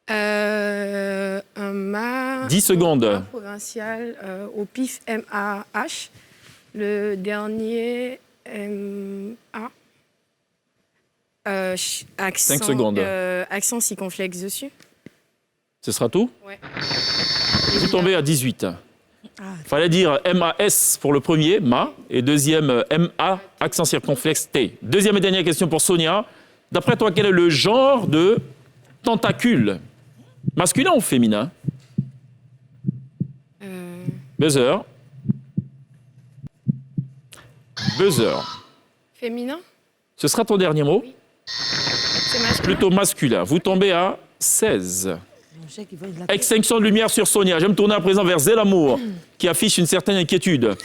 Un mât. 10 secondes. Un mât provincial au pif M-A-H. Le dernier M-A. Accent, 5 secondes. Accent circonflexe dessus. Ce sera tout? Ouais. Vous tombez à 18. Il fallait dire M-A-S pour le premier, ma, et deuxième M-A, accent circonflexe T. Deuxième et dernière question pour Sonia. D'après toi, quel est le genre de tentacule? Masculin ou féminin? Buzzer. Buzzer. Féminin? Ce sera ton dernier mot? Oui. C'est masculin. Plutôt masculin. Vous tombez à 16. Extinction de lumière sur Sonia. Je vais me tourner à présent vers Zelamour, qui affiche une certaine inquiétude.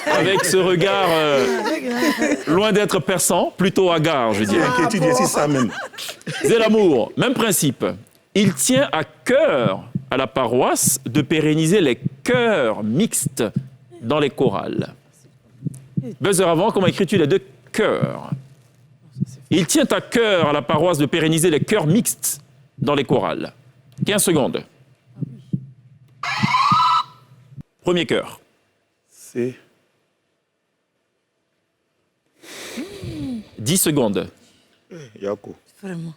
Avec ce regard loin d'être perçant, plutôt hagard, je dirais. Inquiétude, ici, ça même. Zelamour, même principe. Il tient à cœur à la paroisse de pérenniser les chœurs mixtes dans les chorales. Buzzer avant, comment écris-tu les deux chœurs? Il tient à cœur à la paroisse de pérenniser les chœurs mixtes dans les chorales. 15 secondes. Premier chœur. C'est 10 secondes. Yako. Vraiment.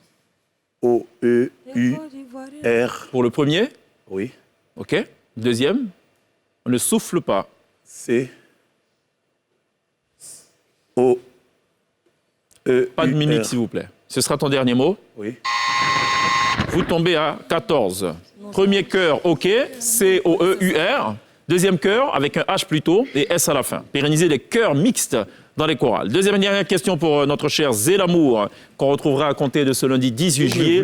O-E-U-R. Pour le premier? Oui. OK. Deuxième? On ne souffle pas. C'est O. Pas de mimique, s'il vous plaît. Ce sera ton dernier mot? Oui. Vous tombez à 14. Premier chœur, OK, C-O-E-U-R. Deuxième chœur, avec un H plutôt, et S à la fin. Pérenniser les chœurs mixtes dans les chorales. Deuxième et dernière question pour notre cher Zelamour, qu'on retrouvera à compter de ce lundi 18 juillet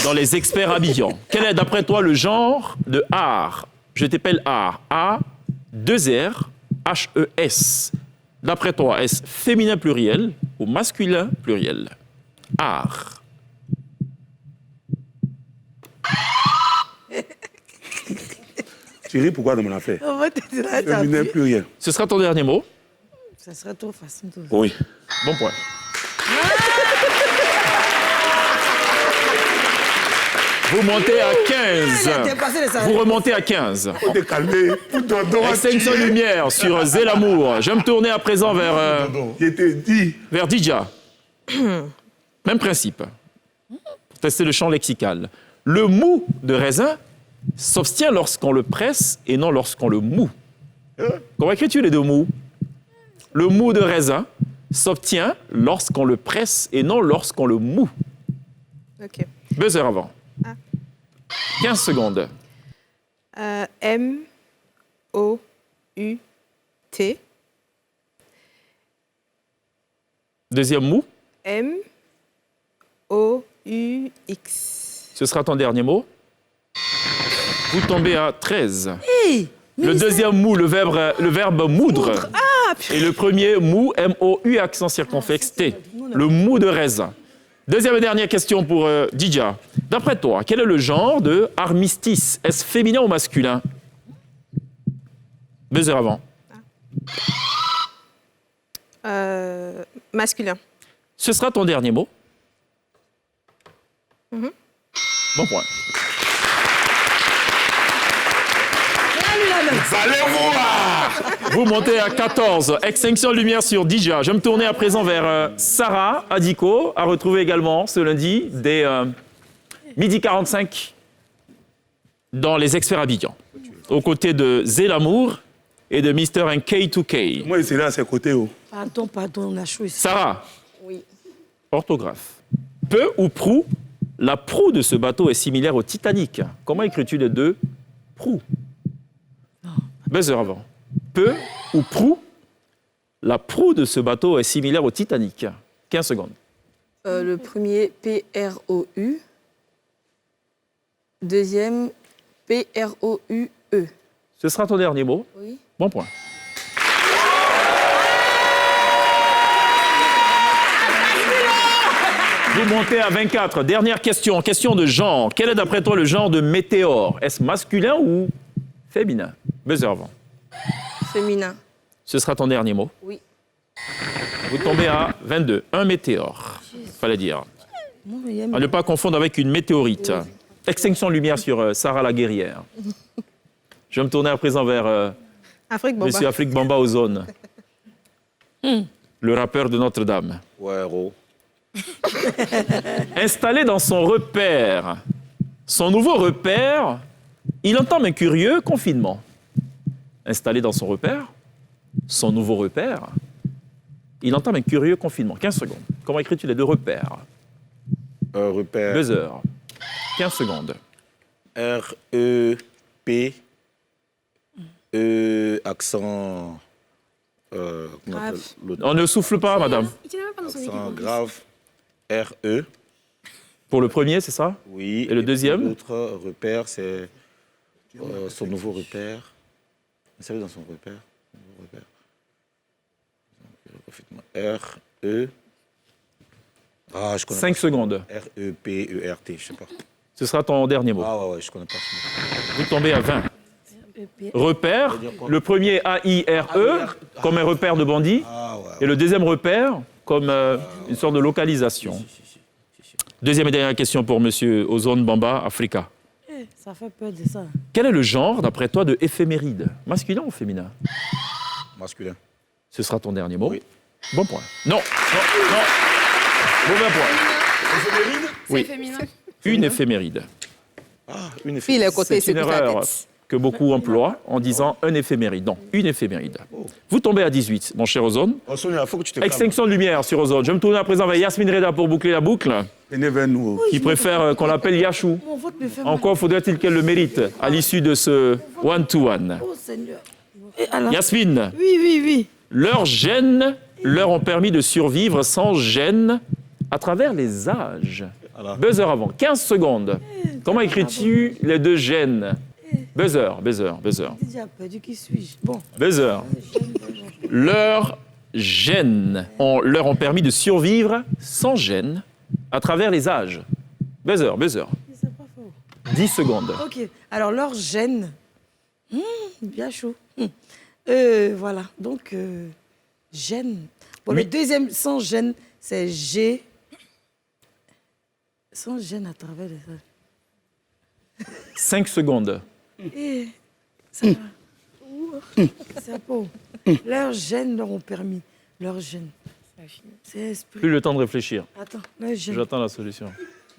dans les experts habillants. Quel est, d'après toi, le genre de art? Je t'appelle art. A-2-R-H-E-S. D'après toi, est-ce féminin pluriel ou masculin pluriel? Art. Tu ris pourquoi dans mon affaire? Féminin pluriel. Ce sera ton dernier mot? Ça serait trop facile. Oui. Bon point. Vous montez à 15. Vous remontez à 15. Faut te calmer. Extinction de lumière sur Zelamour. Je vais me tourner à présent vers Didja. Même principe. Pour tester le champ lexical. Le mou de raisin s'obtient lorsqu'on le presse et non lorsqu'on le moue. Comment écris-tu les deux mots? Le mou de raisin s'obtient lorsqu'on le presse et non lorsqu'on le moue. OK. Buzzer avant. 15 secondes. M-O-U-T. Deuxième mot. M-O-U-X. Ce sera ton dernier mot. Vous tombez à 13. Hey, le deuxième mot, le verbe moudre. Et le premier mou, M-O-U, accent circonflexe T. Le mou de raisin. Deuxième et dernière question pour Didja. D'après toi, quel est le genre de armistice? Est-ce féminin ou masculin? Buzzer avant. Masculin. Ce sera ton dernier mot. Bon point. Allez voir! Vous montez à 14. Extinction de lumière sur Didja. Je vais me tourner à présent vers Sarah Adiko, à retrouver également ce lundi dès 12h45 dans Les Experts Abidjan, aux côtés de Zélamour et de Mr. K2K. Moi, c'est là à ses côtés. Oh. Pardon, on a chaud ici. Sarah, orthographe. Peu ou prou, la proue de ce bateau est similaire au Titanic. Comment écris-tu les deux proue? Buzzer avant. Peu ou prou, la proue de ce bateau est similaire au Titanic. 15 secondes. Le premier, P-R-O-U. Deuxième, P-R-O-U-E. Ce sera ton dernier mot. Oui. Bon point. Vous montez à 24. Dernière question. Question de genre. Quel est d'après toi le genre de météore? Est-ce masculin ou féminin? Buzzer avant. Féminin. Ce sera ton dernier mot. Oui. Vous tombez à 22. Un météore. Fallait dire. À ne pas confondre avec une météorite. Extinction de lumière sur Sarah la guerrière. Je vais me tourner à présent vers Monsieur Afrique Bamba Ozone. Le rappeur de Notre-Dame. Ouais, héros. Installé dans son repère, son nouveau repère, il entame un curieux confinement. Installé dans son repère, son nouveau repère, il entame un curieux confinement. 15 secondes. Comment écris-tu les deux repères? Repère. Buzzer. 15 secondes. R-E-P. Accent. Comment on appelle l'autre? On ne souffle pas, madame. Accent grave. R-E. Pour le premier, c'est ça? Oui. Et le deuxième? L'autre repère, c'est son nouveau repère. Vous savez, dans son repère. R-E. Ah, je connais 5 pas. secondes. R-E-P-E-R-T, je sais pas. Ce sera ton dernier mot. Ah ouais, je connais pas ce mot. Vous tombez à 20. Repère, le premier A-I-R-E, comme un repère de bandit, et le deuxième repère, comme une sorte de localisation. Deuxième et dernière question pour Monsieur Ozone Bamba, Africa. Ça fait peur de ça. Quel est le genre, d'après toi, de éphéméride? Masculin ou féminin? Masculin. Ce sera ton dernier mot. Oui. Bon point. Non. Mauvais point. Éphéméride? Oui. Une éphéméride. Ah, une éphéméride. Puis le côté, C'est une c'est toute la erreur tête. que beaucoup emploient en disant un éphéméride. Non, une éphéméride. Vous tombez à 18, mon cher Ozone. Oh, Sonia, faut que tu te calmes. Extinction de lumière sur Ozone. Je vais me tourner à présent vers Yasmine Reda pour boucler la boucle. Venez vers nous. Qui préfère qu'on l'appelle Yachou. Mon vote me fait mal. Encore faudrait-il qu'elle le mérite à l'issue de ce one-to-one. Oh Seigneur. Et alors? Yasmine, Oui. leurs gènes leur ont permis de survivre sans gêne à travers les âges. Buzzer avant, 15 secondes. Comment écris-tu les deux gènes? Buzzer. J'ai déjà perdu, qui suis-je? Bon. Buzzer. Leurs gènes leur ont permis de survivre sans gêne à travers les âges. Buzzer. C'est pas faux. 10 secondes. Ok. Alors, leur gène. Bien chaud. Voilà. Donc, gène. Bon, Oui. le deuxième, sans gêne, c'est G. Sans gêne à travers les âges. 5 secondes. Ça va. C'est pas. Leurs gènes leur ont permis. Leurs gènes. C'est esprit. Plus le temps de réfléchir. Attends, leurs gènes. J'attends la solution.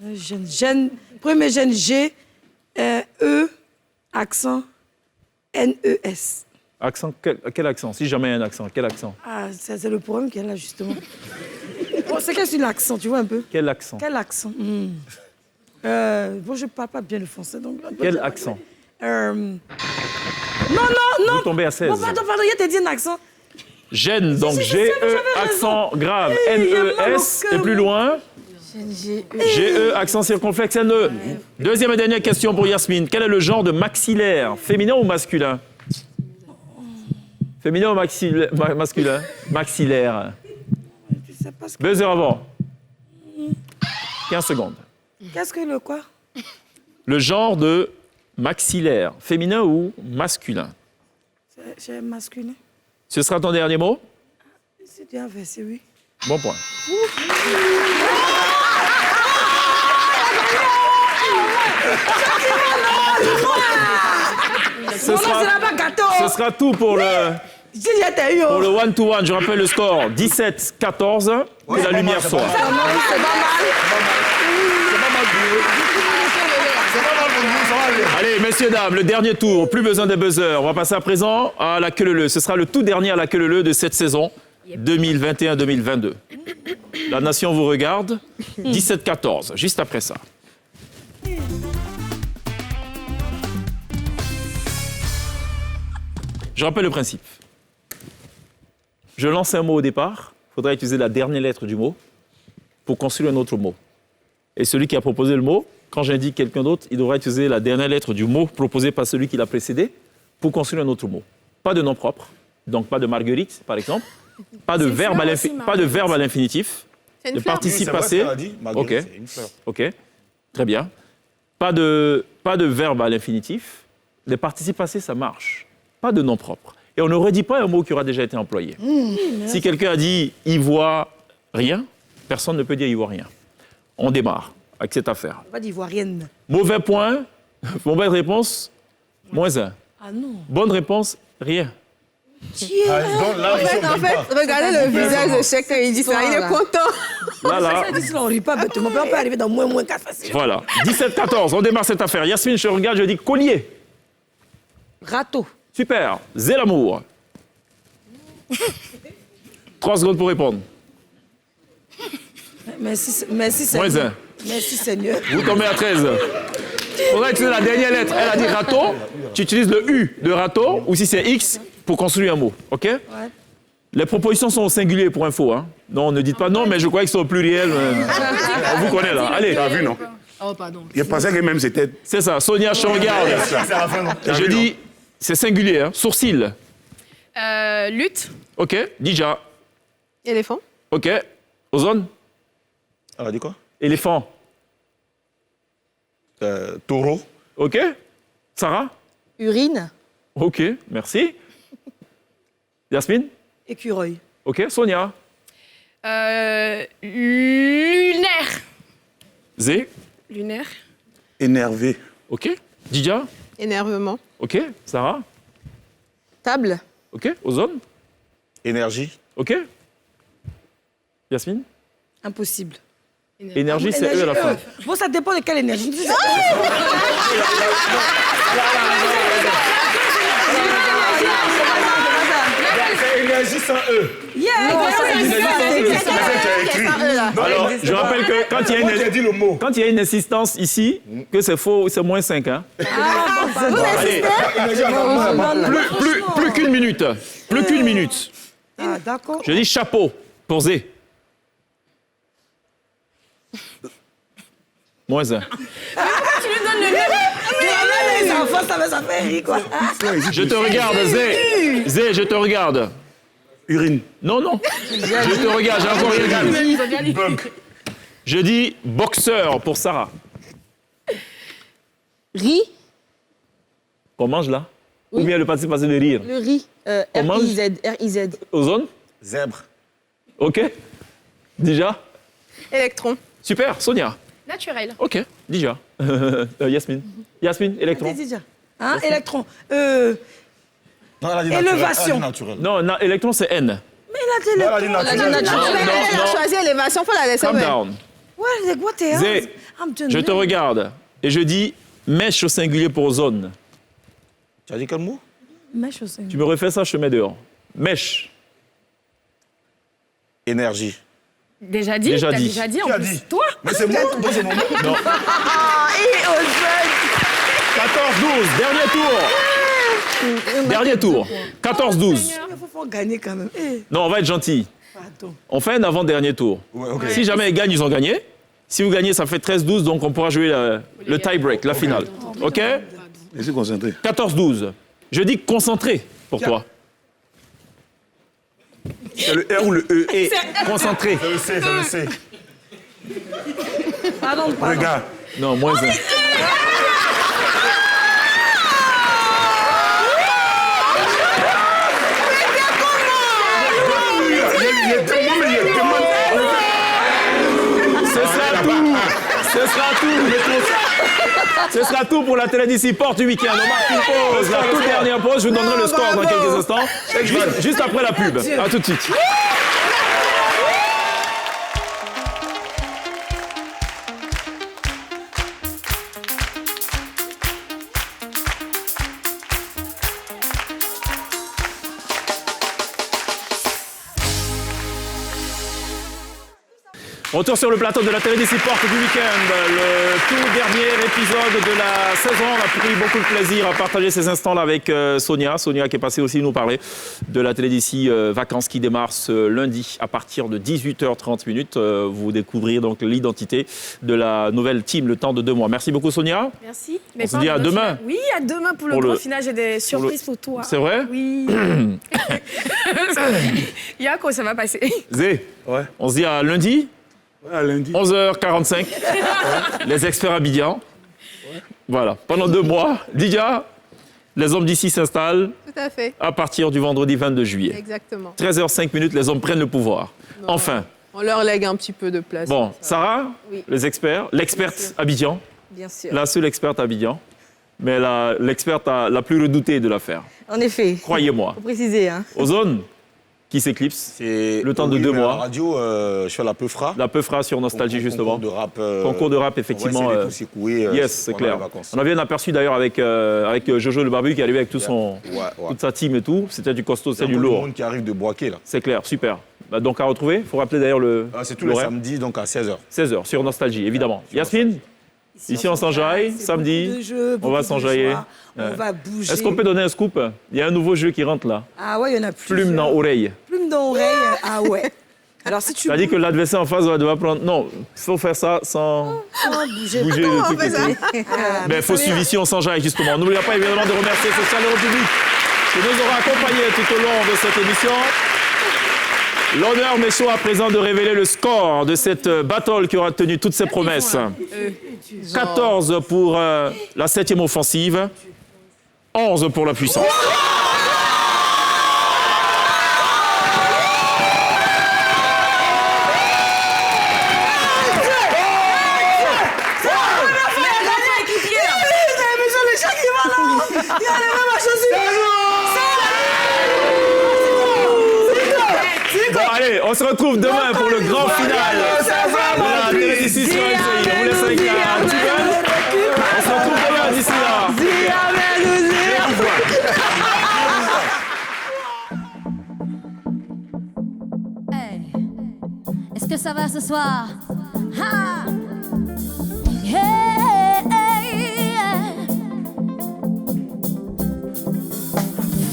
Leurs gènes. Gène. Premier gène G. E. Accent. N-E-S. Accent, quel accent? Si jamais il y a un accent, quel accent? Ah, c'est le problème qu'elle a justement. Bon, c'est qu'est-ce que l'accent, tu vois un peu? Quel accent? Quel accent? Bon, je ne parle pas bien le français, donc... Quel accent? Non! Vous tombez à 16. Bon, pardon, il t'a dit un accent. Gêne, donc Si, je sais, mais G-E, j'avais accent grave, il y a mal au N-E-S, cœur, et plus oui. loin, G-E, accent circonflexe, N-E. Deuxième et dernière question pour Yasmine. Quel est le genre de maxillaire, féminin ou masculin? Féminin ou masculin? Maxillaire. Buzzer avant. 15 secondes. Qu'est-ce que le quoi? Le genre de maxillaire, féminin ou masculin? C'est masculin. Ce sera ton dernier mot? C'est bien versé, oui. Bon point. Ce sera tout pour le one-to-one. Je rappelle le score 17-14. Que la lumière soit. C'est pas mal joué. C'est pas mal joué. Allez, messieurs, dames, le dernier tour, plus besoin des buzzers. On va passer à présent à la queue leu. Ce sera le tout dernier à la queue leu de cette saison 2021-2022. La nation vous regarde. 17-14, juste après ça. Je rappelle le principe. Je lance un mot au départ. Il faudra utiliser la dernière lettre du mot pour construire un autre mot. Et celui qui a proposé le mot, quand j'indique quelqu'un d'autre, il devra utiliser la dernière lettre du mot proposé par celui qui l'a précédé pour construire un autre mot. Pas de nom propre, donc pas de Marguerite, par exemple. Pas de verbe à l'infinitif. C'est De une fleur. participe C'est vrai, passé. ça l'a dit, Marguerite, c'est une fleur. OK. Très bien. Pas de verbe à l'infinitif. Les participes passés, ça marche. Pas de nom propre. Et on ne redit pas un mot qui aura déjà été employé. Si quelqu'un a dit « il voit rien », personne ne peut dire « il voit rien ». On démarre avec cette affaire. Pas d'ivoirienne. Mauvais point, mauvaise réponse, -1. Ah non. Bonne réponse, rien. Donc là, ils sont En même fait, pas. regardez le visage de chacun, il dit ça, il est content. Là, On ne rit pas bêtement. On peut arriver dans moins 4 facile. voilà. 17-14, on démarre cette affaire. Yasmine, je regarde, je dis collier. Râteau. Super. Zé l'amour. 3 secondes pour répondre. Merci -1. Seigneur. Merci Seigneur. Vous tombez à 13. On va utiliser la dernière lettre. Elle a dit râteau. Tu utilises le U de râteau, ou si c'est X, pour construire un mot. OK? Ouais. Les propositions sont au singulier pour info. Hein. Non, ne dites pas non, mais je croyais que c'est au pluriel. On vous connaît là. Allez. T'as vu, non? Oh, pardon. Je pensais que même c'était... C'est ça. Sonia, je te regarde. C'est à la fin, non? Je dis, c'est singulier. Hein. Sourcil. Lutte. OK. Dija. Éléphant. OK. Ozone. Elle a dit quoi? Éléphant. Taureau. OK. Sarah. Urine. OK. Merci. Yasmine. Écureuil. OK. Sonia. Lunaire. Zé. Lunaire. Énervé. OK. Dija. Énervement. OK. Sarah. Table. OK. Ozone. Énergie. OK. Yasmine. Impossible. Énergie, c'est E à la fin. Bon, ça dépend de quelle énergie. Énergie sans E. Alors, je rappelle que quand il y a une insistance ici, que c'est faux, c'est -5. Hein. Allez, plus qu'une minute. Plus qu'une minute. Ah, d'accord. Je dis chapeau pour Zé. -1. Tu lui donnes le même. Les enfants, ça fait rire, quoi. Je te regarde, Zé. Zé, je te regarde. Urine. Non. Je te regarde, j'ai encore rien dit. Je dis boxeur pour Sarah. Riz. On mange là? Ou bien le participe passé de rire? Le riz. On mange? R-I-Z. Ozone? Zèbre. OK. Déjà? Électron. Super. Sonia? Naturel. OK. Déjà. Yasmine? Yasmine, électron? Hein, électron. Non, elle a dit naturel. Élévation. Elle a dit naturel. Non, électron, c'est N. Mais il a dit Non, elle a dit naturel. Elle a choisi élévation, il faut la laisser. Calm ouais. down. What the hell? Zé, je te regarde et je dis mèche au singulier pour zone. Tu as dit quel mot? Mèche au sein. Tu me refais ça, je te mets dehors. Mèche. Énergie. Déjà dit. Déjà T'as dit. déjà dit Qui en a plus. dit? Toi. Mais c'est moi, c'est mon mot. Non. 14-12, dernier tour. Dernier tour. 14-12. Il faut gagner quand même. Non, on va être gentil. Pardon. On fait un avant-dernier tour. Ouais, ok. Si jamais ils gagnent, ils ont gagné. Si vous gagnez, ça fait 13-12, donc on pourra jouer le tie-break, la finale. OK? Je suis concentré. 14-12. Je dis concentré pour toi. C'est le R ou le E? Et concentré. C'est le C. Pardon. Regarde. Non, -1. Ce sera tout pour la Télédis Porte du week-end. On marque une pause, la toute dernière pause. Je vous donnerai le score dans quelques instants. Juste après la pub. À tout de suite. Retour sur le plateau de la télé d'ici porte du week-end. Le tout dernier épisode de la saison. On a pris beaucoup de plaisir à partager ces instants-là avec Sonia. Sonia qui est passée aussi nous parler de la télé d'ici vacances qui démarre ce lundi à partir de 18h30. Vous découvrirez donc l'identité de la nouvelle team, le temps de 2 mois. Merci beaucoup Sonia. Merci. On se dit à demain. Oui, à demain pour le grand final. J'ai des surprises pour toi. C'est vrai? Oui. Yako, ça va passer. Zé, on se dit à lundi? Ouais, à lundi. 11h45. Les experts Abidjan. Voilà. Pendant 2 mois, Lydia, les hommes d'ici s'installent. Tout à fait. À partir du vendredi 22 juillet. Exactement. 13h05, les hommes prennent le pouvoir. Non. Enfin. On leur lègue un petit peu de place. Bon, Sarah, oui. Les experts, l'experte Abidjan. Bien sûr. La seule experte Abidjan. Mais l'experte la plus redoutée de l'affaire. En effet. Croyez-moi. Faut préciser, hein. Ozone qui s'éclipse. Le temps de 2 mois. À la radio, je fais la Peufra. La Peufra sur Nostalgie, justement. Concours de rap. Concours de rap, effectivement. On va essayer de tous secouer, yes, c'est clair. On avait un aperçu d'ailleurs avec Jojo le Barbu qui est arrivé avec toute sa team et tout. C'était du costaud, c'est du lourd. Il y a monde qui arrive de Boaké, là. C'est clair, super. Donc à retrouver, il faut rappeler d'ailleurs le. C'est tous les samedis, donc à 16h. 16h, sur Nostalgie, évidemment. Yasmine, ici on s'enjaille, samedi, on va s'enjailler. On va bouger. Est-ce qu'on peut donner un scoop? Il y a un nouveau jeu qui rentre là. Ah ouais, il y en a plus. Plume dans oreille. Plume dans oreille, ah ouais. Alors si tu Ça dit que l'adversaire en face va prendre. Non, il faut faire ça sans bouger le truc et tout. Mais il faut suivre ici, on s'enjaille justement. N'oubliez pas évidemment de remercier Social République qui nous aura accompagnés tout au long de cette émission. L'honneur m'est chaud à présent de révéler le score de cette battle qui aura tenu toutes ses promesses. 14 pour la 7e offensive, 11 pour la puissance. Bon, allez, on se retrouve demain pour le grand final de la télé d'ici sur LCI. On vous laisse avec un petit peu. On se retrouve demain d'ici là. Hey, est-ce que ça va ce soir? Ha! Hey,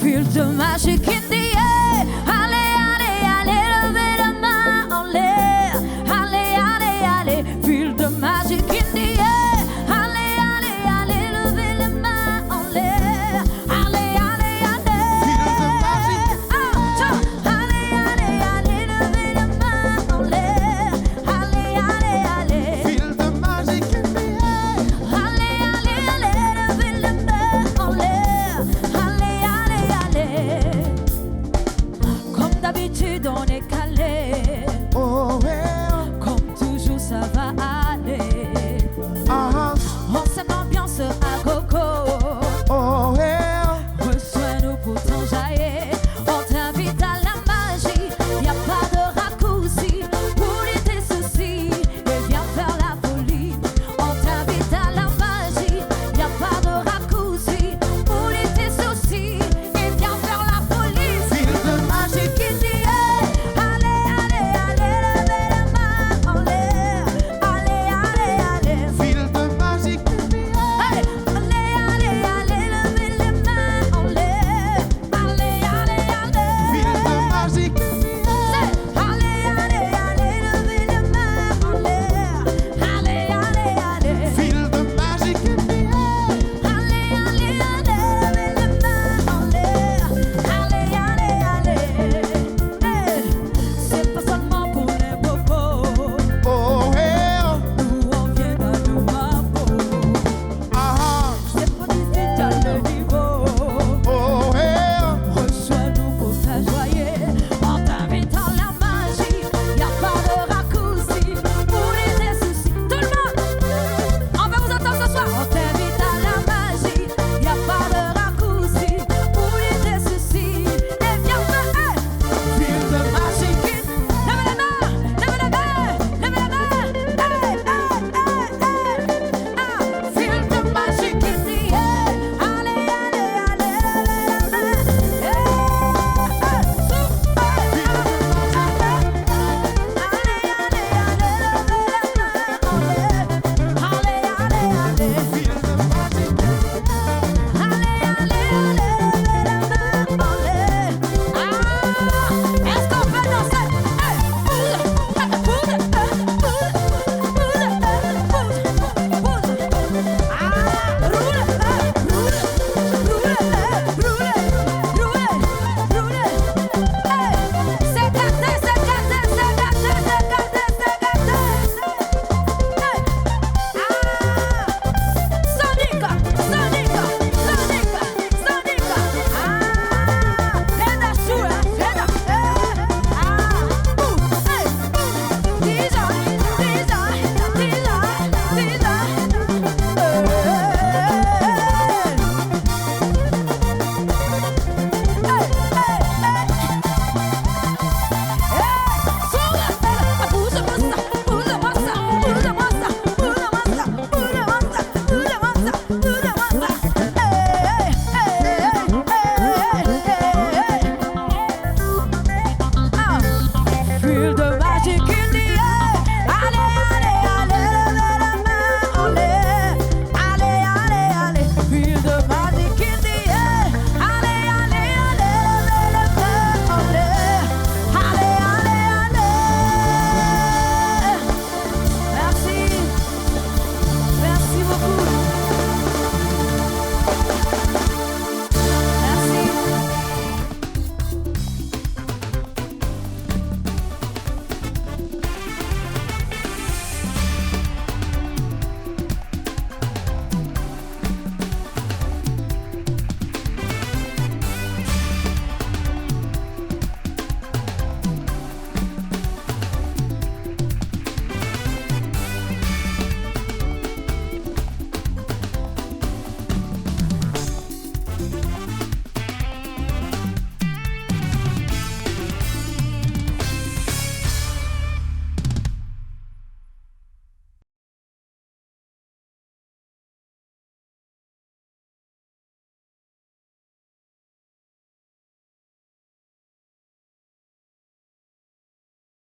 feel the magic in the air. Allez, allez, allez, levez la main en l'air. Allez, allez, allez, feel the magic.